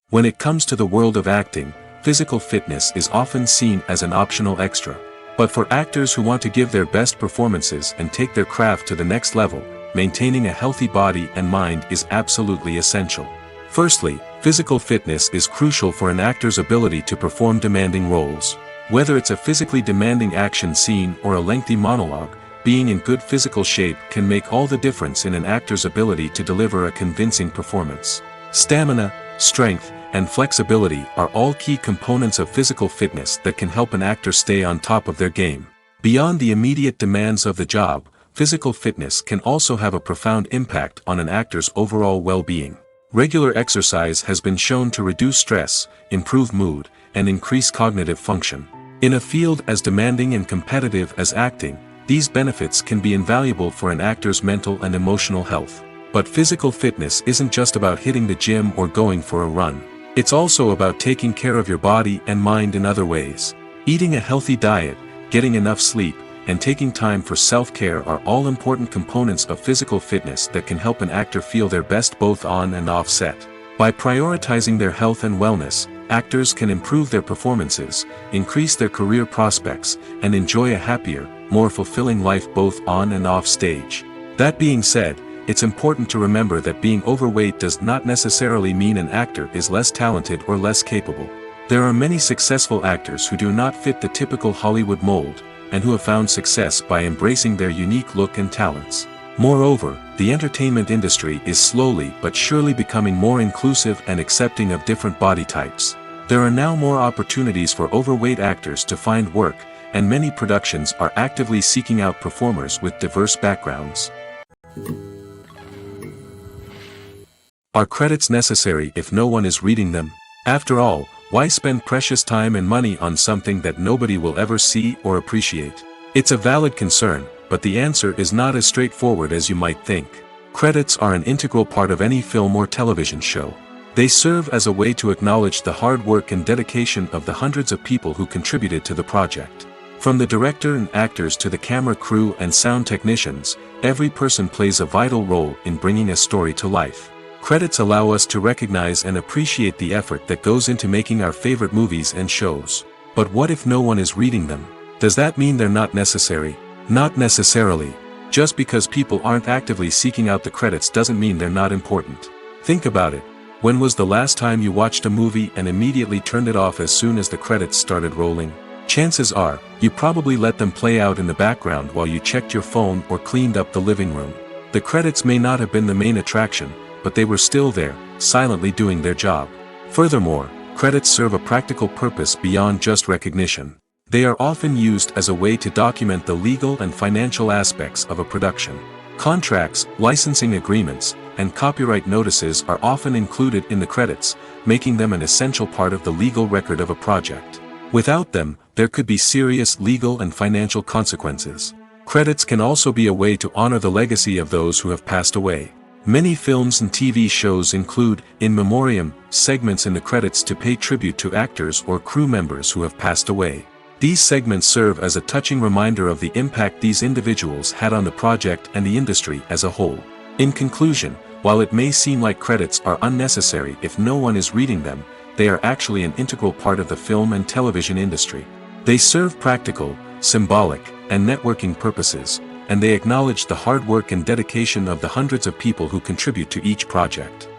Speaker 1: When it comes to the world of acting, physical fitness is often seen as an optional extra. But for actors who want to give their best performances and take their craft to the next level, maintaining a healthy body and mind is absolutely essential. Firstly, physical fitness is crucial for an actor's ability to perform demanding roles. Whether it's a physically demanding action scene or a lengthy monologue, being in good physical shape can make all the difference in an actor's ability to deliver a convincing performance. Stamina, strength, and flexibility are all key components of physical fitness that can help an actor stay on top of their game. Beyond the immediate demands of the job, physical fitness can also have a profound impact on an actor's overall well-being. Regular exercise has been shown to reduce stress, improve mood, and increase cognitive function. In a field as demanding and competitive as acting, these benefits can be invaluable for an actor's mental and emotional health. But physical fitness isn't just about hitting the gym or going for a run. It's also about taking care of your body and mind in other ways. Eating a healthy diet, getting enough sleep, and taking time for self-care are all important components of physical fitness that can help an actor feel their best both on and off set. By prioritizing their health and wellness, actors can improve their performances, increase their career prospects, and enjoy a happier, more fulfilling life both on and off stage. That being said, it's important to remember that being overweight does not necessarily mean an actor is less talented or less capable. There are many successful actors who do not fit the typical Hollywood mold, and who have found success by embracing their unique look and talents. Moreover, the entertainment industry is slowly but surely becoming more inclusive and accepting of different body types. There are now more opportunities for overweight actors to find work, and many productions are actively seeking out performers with diverse backgrounds. Are credits necessary if no one is reading them? After all, why spend precious time and money on something that nobody will ever see or appreciate? It's a valid concern, but the answer is not as straightforward as you might think. Credits are an integral part of any film or television show. They serve as a way to acknowledge the hard work and dedication of the hundreds of people who contributed to the project. From the director and actors to the camera crew and sound technicians, every person plays a vital role in bringing a story to life. Credits allow us to recognize and appreciate the effort that goes into making our favorite movies and shows. But what if no one is reading them? Does that mean they're not necessary? Not necessarily. Just because people aren't actively seeking out the credits doesn't mean they're not important. Think about it. When was the last time you watched a movie and immediately turned it off as soon as the credits started rolling? Chances are, you probably let them play out in the background while you checked your phone or cleaned up the living room. The credits may not have been the main attraction, but they were still there, silently doing their job. Furthermore, credits serve a practical purpose beyond just recognition. They are often used as a way to document the legal and financial aspects of a production. Contracts, licensing agreements, and copyright notices are often included in the credits, making them an essential part of the legal record of a project. Without them, there could be serious legal and financial consequences. Credits can also be a way to honor the legacy of those who have passed away. Many films and TV shows include, in memoriam, segments in the credits to pay tribute to actors or crew members who have passed away. These segments serve as a touching reminder of the impact these individuals had on the project and the industry as a whole. In conclusion, while it may seem like credits are unnecessary if no one is reading them, they are actually an integral part of the film and television industry. They serve practical, symbolic, and networking purposes, and they acknowledge the hard work and dedication of the hundreds of people who contribute to each project.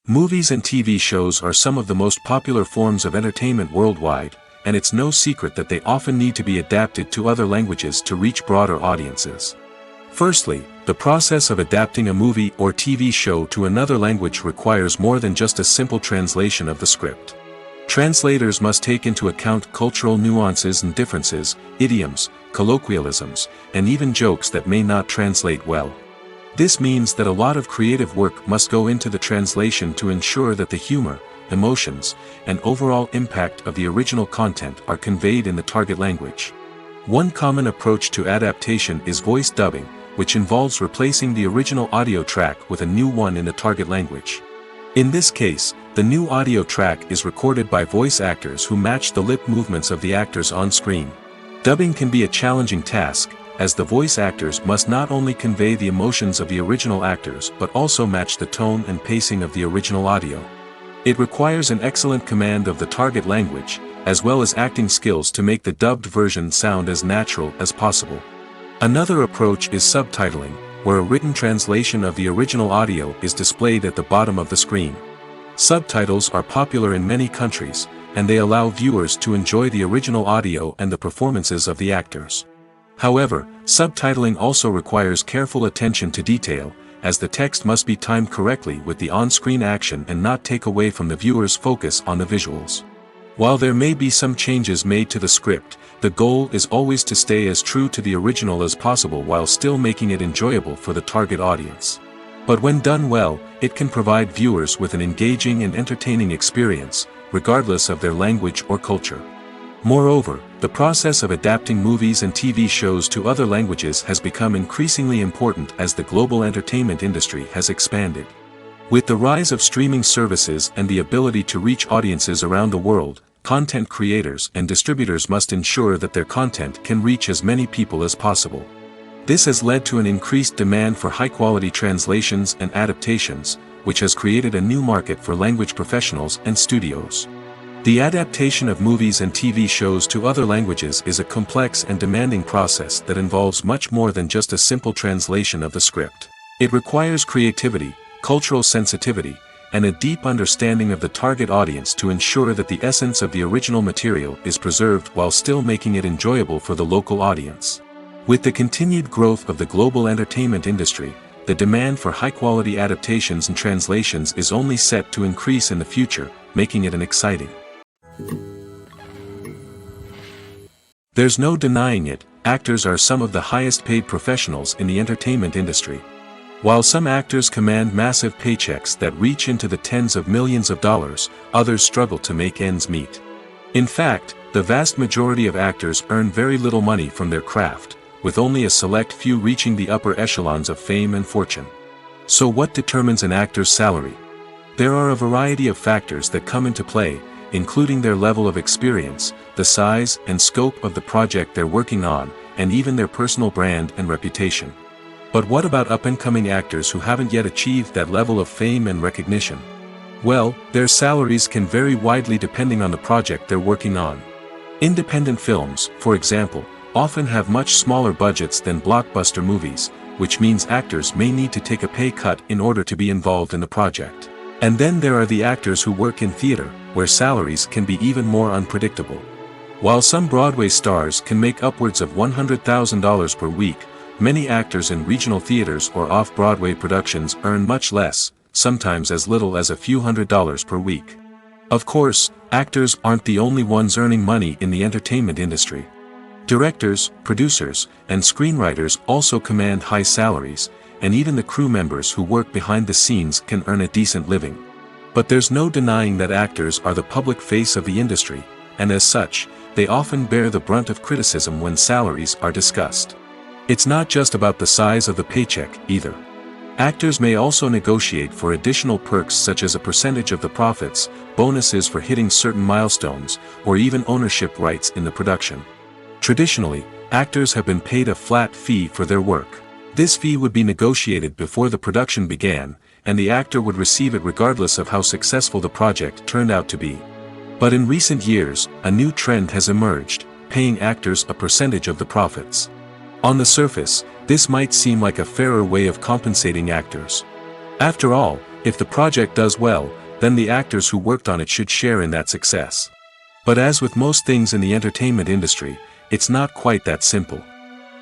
Speaker 1: Movies and TV shows are some of the most popular forms of entertainment worldwide, and it's no secret that they often need to be adapted to other languages to reach broader audiences. Firstly, the process of adapting a movie or TV show to another language requires more than just a simple translation of the script. Translators must take into account cultural nuances and differences, idioms, colloquialisms, and even jokes that may not translate well. This means that a lot of creative work must go into the translation to ensure that the humor, emotions, and overall impact of the original content are conveyed in the target language. One common approach to adaptation is voice dubbing, which involves replacing the original audio track with a new one in the target language. In this case, the new audio track is recorded by voice actors who match the lip movements of the actors on screen. Dubbing can be a challenging task, as the voice actors must not only convey the emotions of the original actors but also match the tone and pacing of the original audio. It requires an excellent command of the target language, as well as acting skills to make the dubbed version sound as natural as possible. Another approach is subtitling, where a written translation of the original audio is displayed at the bottom of the screen. Subtitles are popular in many countries, and they allow viewers to enjoy the original audio and the performances of the actors. However, subtitling also requires careful attention to detail, as the text must be timed correctly with the on-screen action and not take away from the viewer's focus on the visuals. While there may be some changes made to the script, the goal is always to stay as true to the original as possible while still making it enjoyable for the target audience. But when done well, it can provide viewers with an engaging and entertaining experience, regardless of their language or culture. Moreover, the process of adapting movies and TV shows to other languages has become increasingly important as the global entertainment industry has expanded. With the rise of streaming services and the ability to reach audiences around the world, content creators and distributors must ensure that their content can reach as many people as possible. This has led to an increased demand for high-quality translations and adaptations, which has created a new market for language professionals and studios. The adaptation of movies and TV shows to other languages is a complex and demanding process that involves much more than just a simple translation of the script. It requires creativity, cultural sensitivity, and a deep understanding of the target audience to ensure that the essence of the original material is preserved while still making it enjoyable for the local audience. With the continued growth of the global entertainment industry, the demand for high-quality adaptations and translations is only set to increase in the future, making it an exciting. There's no denying it, actors are some of the highest-paid professionals in the entertainment industry. While some actors command massive paychecks that reach into the tens of millions of dollars, others struggle to make ends meet. In fact, the vast majority of actors earn very little money from their craft, with only a select few reaching the upper echelons of fame and fortune. So what determines an actor's salary? There are a variety of factors that come into play, including their level of experience, the size and scope of the project they're working on, and even their personal brand and reputation. But what about up-and-coming actors who haven't yet achieved that level of fame and recognition? Well, their salaries can vary widely depending on the project they're working on. Independent films, for example, often have much smaller budgets than blockbuster movies, which means actors may need to take a pay cut in order to be involved in the project. And then there are the actors who work in theater, where salaries can be even more unpredictable. While some Broadway stars can make upwards of $100,000 per week, many actors in regional theaters or off-Broadway productions earn much less, sometimes as little as a few $100s per week. Of course, actors aren't the only ones earning money in the entertainment industry. Directors, producers, and screenwriters also command high salaries, and even the crew members who work behind the scenes can earn a decent living. But there's no denying that actors are the public face of the industry, and as such, they often bear the brunt of criticism when salaries are discussed. It's not just about the size of the paycheck, either. Actors may also negotiate for additional perks such as a percentage of the profits, bonuses for hitting certain milestones, or even ownership rights in the production. Traditionally, actors have been paid a flat fee for their work. This fee would be negotiated before the production began, and the actor would receive it regardless of how successful the project turned out to be. But in recent years, a new trend has emerged, paying actors a percentage of the profits. On the surface, this might seem like a fairer way of compensating actors. After all, if the project does well, then the actors who worked on it should share in that success. But as with most things in the entertainment industry, it's not quite that simple.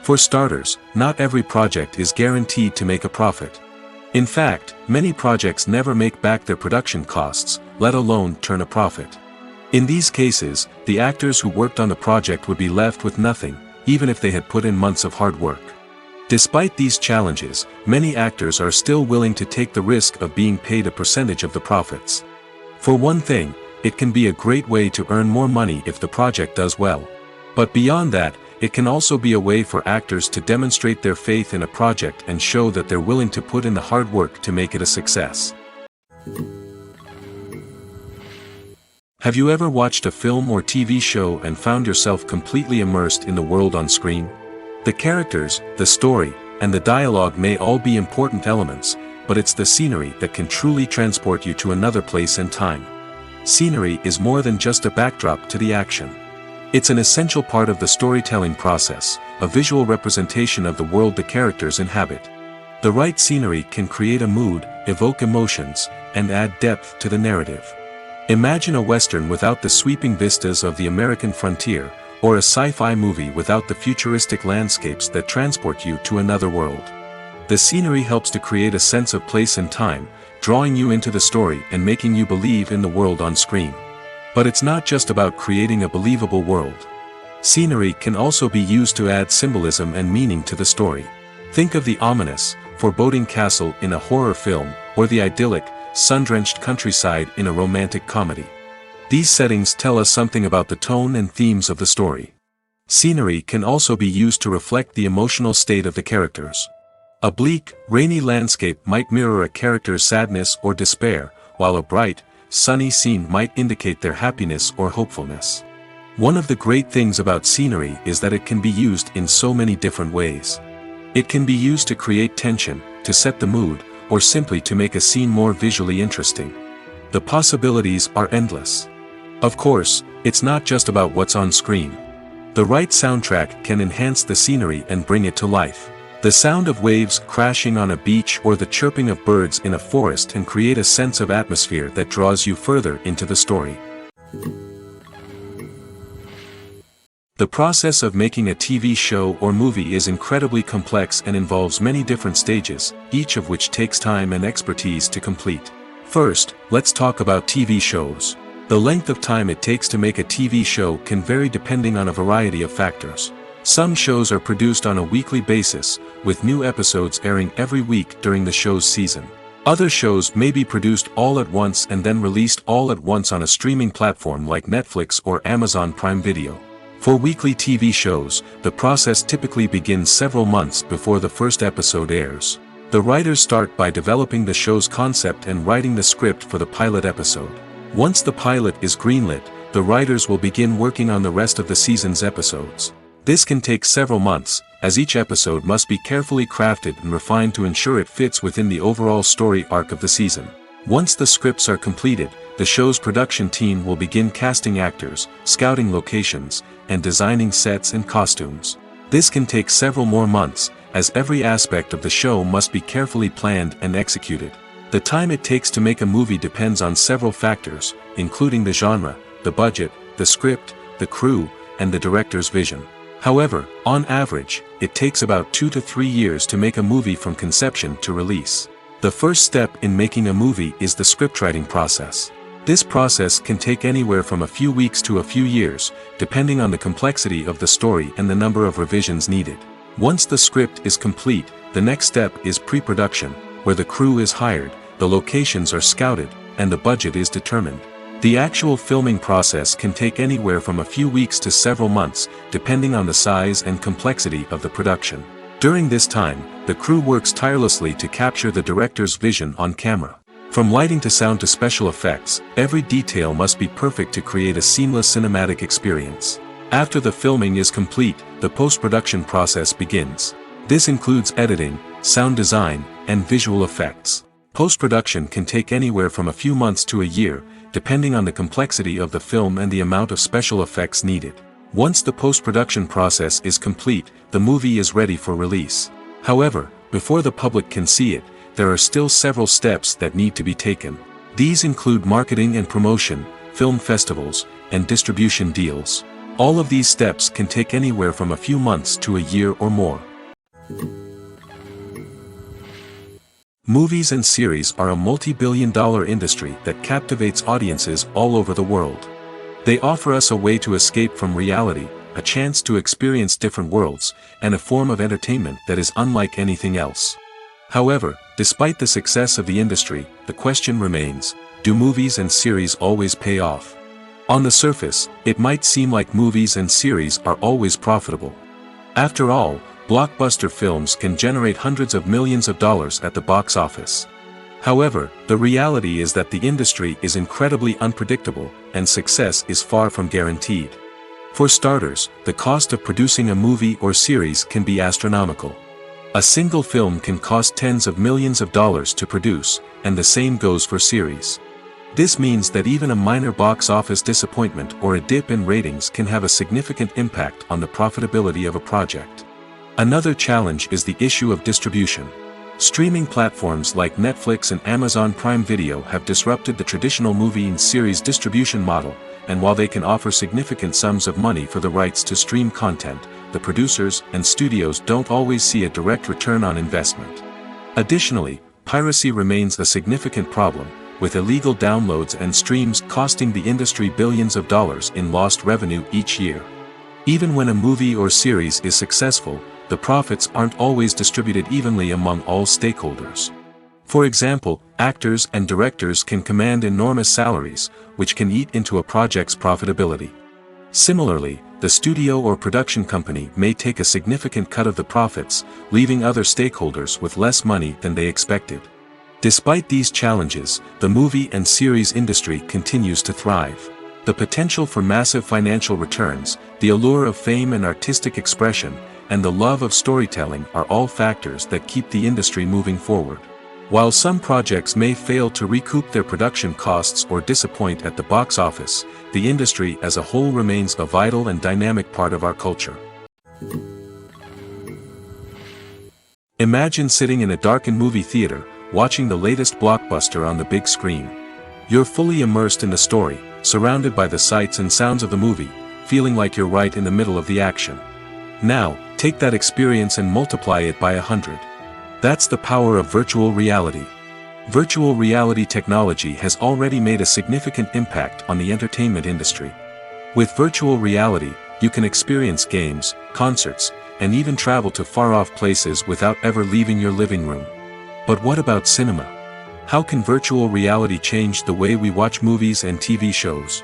Speaker 1: For starters, not every project is guaranteed to make a profit. In fact, many projects never make back their production costs, let alone turn a profit. In these cases, the actors who worked on the project would be left with nothing, even if they had put in months of hard work. Despite these challenges, many actors are still willing to take the risk of being paid a percentage of the profits. For one thing, it can be a great way to earn more money if the project does well. But beyond that, it can also be a way for actors to demonstrate their faith in a project and show that they're willing to put in the hard work to make it a success. Have you ever watched a film or TV show and found yourself completely immersed in the world on screen? The characters, the story, and the dialogue may all be important elements, but it's the scenery that can truly transport you to another place and time. Scenery is more than just a backdrop to the action. It's an essential part of the storytelling process, a visual representation of the world the characters inhabit. The right scenery can create a mood, evoke emotions, and add depth to the narrative. Imagine a Western without the sweeping vistas of the American frontier, or a sci-fi movie without the futuristic landscapes that transport you to another world. The scenery helps to create a sense of place and time, drawing you into the story and making you believe in the world on screen. But it's not just about creating a believable world. Scenery can also be used to add symbolism and meaning to the story. Think of the ominous, foreboding castle in a horror film, or the idyllic, sun-drenched countryside in a romantic comedy. These settings tell us something about the tone and themes of the story. Scenery can also be used to reflect the emotional state of the characters. A bleak, rainy landscape might mirror a character's sadness or despair, while a bright, sunny scene might indicate their happiness or hopefulness. One of the great things about scenery is that it can be used in so many different ways. It can be used to create tension, to set the mood, or simply to make a scene more visually interesting. The possibilities are endless. Of course, it's not just about what's on screen. The right soundtrack can enhance the scenery and bring it to life. The sound of waves crashing on a beach or the chirping of birds in a forest can create a sense of atmosphere that draws you further into the story. The process of making a TV show or movie is incredibly complex and involves many different stages, each of which takes time and expertise to complete. First, let's talk about TV shows. The length of time it takes to make a TV show can vary depending on a variety of factors. Some shows are produced on a weekly basis, with new episodes airing every week during the show's season. Other shows may be produced all at once and then released all at once on a streaming platform like Netflix or Amazon Prime Video. For weekly TV shows, the process typically begins several months before the first episode airs. The writers start by developing the show's concept and writing the script for the pilot episode. Once the pilot is greenlit, the writers will begin working on the rest of the season's episodes. This can take several months, as each episode must be carefully crafted and refined to ensure it fits within the overall story arc of the season. Once the scripts are completed, the show's production team will begin casting actors, scouting locations, and designing sets and costumes. This can take several more months, as every aspect of the show must be carefully planned and executed. The time it takes to make a movie depends on several factors, including the genre, the budget, the script, the crew, and the director's vision. However, on average, it takes about 2 to 3 years to make a movie from conception to release. The first step in making a movie is the scriptwriting process. This process can take anywhere from a few weeks to a few years, depending on the complexity of the story and the number of revisions needed. Once the script is complete, the next step is pre-production, where the crew is hired, the locations are scouted, and the budget is determined. The actual filming process can take anywhere from a few weeks to several months, depending on the size and complexity of the production. During this time, the crew works tirelessly to capture the director's vision on camera. From lighting to sound to special effects, every detail must be perfect to create a seamless cinematic experience. After the filming is complete, the post-production process begins. This includes editing, sound design, and visual effects. Post-production can take anywhere from a few months to a year, depending on the complexity of the film and the amount of special effects needed. Once the post-production process is complete, the movie is ready for release. However, before the public can see it, there are still several steps that need to be taken. These include marketing and promotion, film festivals, and distribution deals. All of these steps can take anywhere from a few months to a year or more. Movies and series are a multi-billion-dollar industry that captivates audiences all over the world. They offer us a way to escape from reality, a chance to experience different worlds, and a form of entertainment that is unlike anything else. However, despite the success of the industry, the question remains, do movies and series always pay off? On the surface, it might seem like movies and series are always profitable. After all, blockbuster films can generate hundreds of millions of dollars at the box office. However, the reality is that the industry is incredibly unpredictable, and success is far from guaranteed. For starters, the cost of producing a movie or series can be astronomical. A single film can cost tens of millions of dollars to produce, and the same goes for series. This means that even a minor box office disappointment or a dip in ratings can have a significant impact on the profitability of a project. Another challenge is the issue of distribution. Streaming platforms like Netflix and Amazon Prime Video have disrupted the traditional movie and series distribution model, and while they can offer significant sums of money for the rights to stream content, the producers and studios don't always see a direct return on investment. Additionally, piracy remains a significant problem, with illegal downloads and streams costing the industry billions of dollars in lost revenue each year. Even when a movie or series is successful, the profits aren't always distributed evenly among all stakeholders. For example, actors and directors can command enormous salaries, which can eat into a project's profitability. Similarly, the studio or production company may take a significant cut of the profits, leaving other stakeholders with less money than they expected. Despite these challenges, the movie and series industry continues to thrive. The potential for massive financial returns, the allure of fame and artistic expression, and the love of storytelling are all factors that keep the industry moving forward. While some projects may fail to recoup their production costs or disappoint at the box office, the industry as a whole remains a vital and dynamic part of our culture. Imagine sitting in a darkened movie theater, watching the latest blockbuster on the big screen. You're fully immersed in the story, surrounded by the sights and sounds of the movie, feeling like you're right in the middle of the action. Now, take that experience and multiply it by 100. That's the power of virtual reality. Virtual reality technology has already made a significant impact on the entertainment industry. With virtual reality, you can experience games, concerts, and even travel to far-off places without ever leaving your living room. But what about cinema? How can virtual reality change the way we watch movies and TV shows?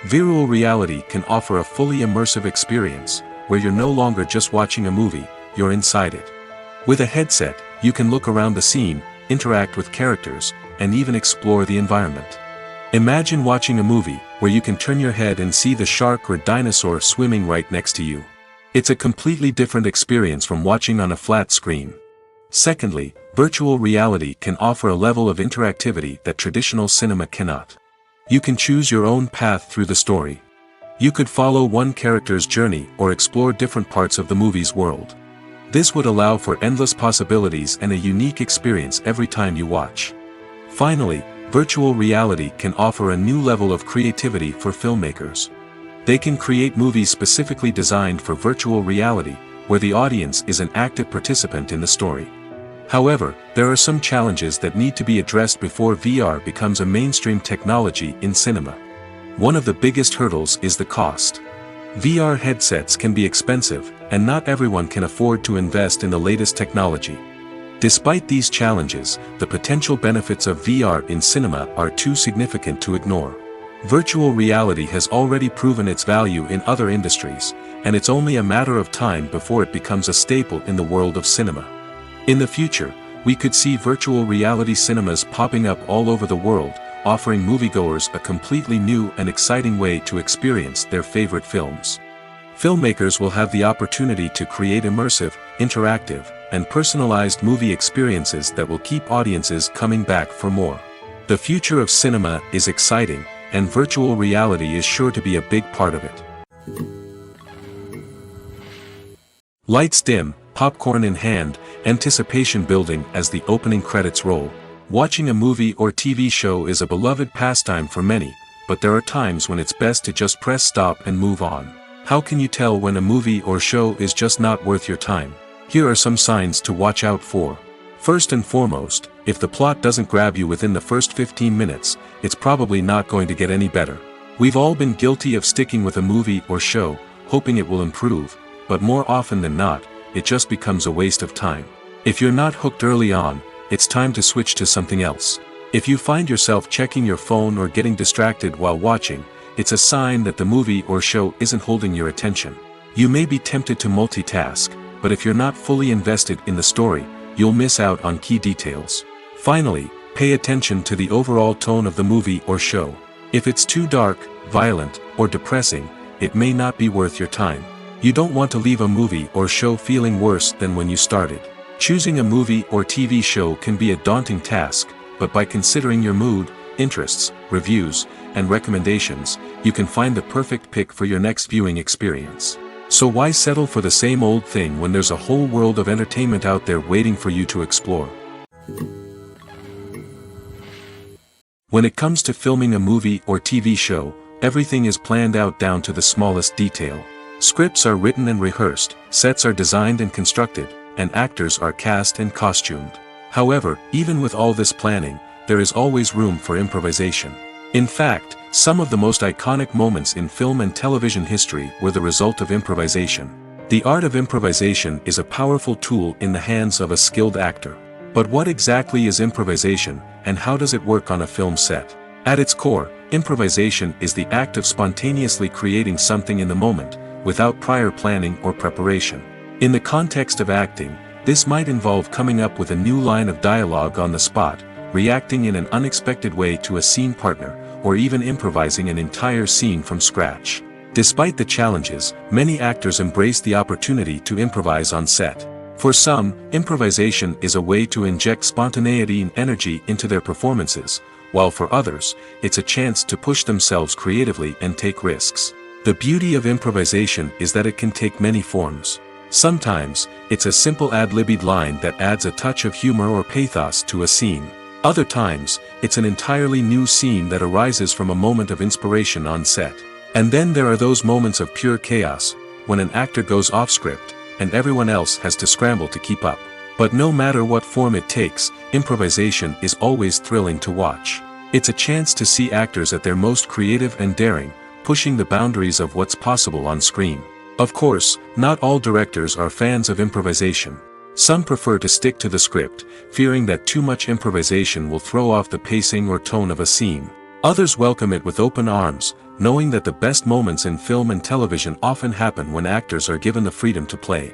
Speaker 1: Virtual reality can offer a fully immersive experience, where you're no longer just watching a movie, you're inside it. With a headset, you can look around the scene, interact with characters, and even explore the environment. Imagine watching a movie where you can turn your head and see the shark or dinosaur swimming right next to you. It's a completely different experience from watching on a flat screen. Secondly, virtual reality can offer a level of interactivity that traditional cinema cannot. You can choose your own path through the story. You could follow one character's journey or explore different parts of the movie's world. This would allow for endless possibilities and a unique experience every time you watch. Finally, virtual reality can offer a new level of creativity for filmmakers. They can create movies specifically designed for virtual reality, where the audience is an active participant in the story. However, there are some challenges that need to be addressed before VR becomes a mainstream technology in cinema. One of the biggest hurdles is the cost. VR headsets can be expensive, and not everyone can afford to invest in the latest technology. Despite these challenges, the potential benefits of VR in cinema are too significant to ignore. Virtual reality has already proven its value in other industries, and it's only a matter of time before it becomes a staple in the world of cinema. In the future, we could see virtual reality cinemas popping up all over the world, offering moviegoers a completely new and exciting way to experience their favorite films. Filmmakers will have the opportunity to create immersive, interactive, and personalized movie experiences that will keep audiences coming back for more. The future of cinema is exciting, and virtual reality is sure to be a big part of it. Lights dim, popcorn in hand, anticipation building as the opening credits roll. Watching a movie or TV show is a beloved pastime for many, but there are times when it's best to just press stop and move on. How can you tell when a movie or show is just not worth your time? Here are some signs to watch out for. First and foremost, if the plot doesn't grab you within the first 15 minutes, it's probably not going to get any better. We've all been guilty of sticking with a movie or show, hoping it will improve, but more often than not, it just becomes a waste of time. If you're not hooked early on, it's time to switch to something else. If you find yourself checking your phone or getting distracted while watching, it's a sign that the movie or show isn't holding your attention. You may be tempted to multitask, but if you're not fully invested in the story, you'll miss out on key details. Finally, pay attention to the overall tone of the movie or show. If it's too dark, violent, or depressing, it may not be worth your time. You don't want to leave a movie or show feeling worse than when you started. Choosing a movie or TV show can be a daunting task, but by considering your mood, interests, reviews, and recommendations, you can find the perfect pick for your next viewing experience. So why settle for the same old thing when there's a whole world of entertainment out there waiting for you to explore? When it comes to filming a movie or TV show, everything is planned out down to the smallest detail. Scripts are written and rehearsed, sets are designed and constructed, and actors are cast and costumed. However, even with all this planning, there is always room for improvisation. In fact, some of the most iconic moments in film and television history were the result of improvisation. The art of improvisation is a powerful tool in the hands of a skilled actor. But what exactly is improvisation, and how does it work on a film set? At its core, improvisation is the act of spontaneously creating something in the moment, without prior planning or preparation. In the context of acting, this might involve coming up with a new line of dialogue on the spot, reacting in an unexpected way to a scene partner, or even improvising an entire scene from scratch. Despite the challenges, many actors embrace the opportunity to improvise on set. For some, improvisation is a way to inject spontaneity and energy into their performances, while for others, it's a chance to push themselves creatively and take risks. The beauty of improvisation is that it can take many forms. Sometimes, it's a simple ad-libbed line that adds a touch of humor or pathos to a scene. Other times, it's an entirely new scene that arises from a moment of inspiration on set. And then there are those moments of pure chaos, when an actor goes off script, and everyone else has to scramble to keep up. But no matter what form it takes, improvisation is always thrilling to watch. It's a chance to see actors at their most creative and daring, pushing the boundaries of what's possible on screen. Of course, not all directors are fans of improvisation. Some prefer to stick to the script, fearing that too much improvisation will throw off the pacing or tone of a scene. Others welcome it with open arms, knowing that the best moments in film and television often happen when actors are given the freedom to play.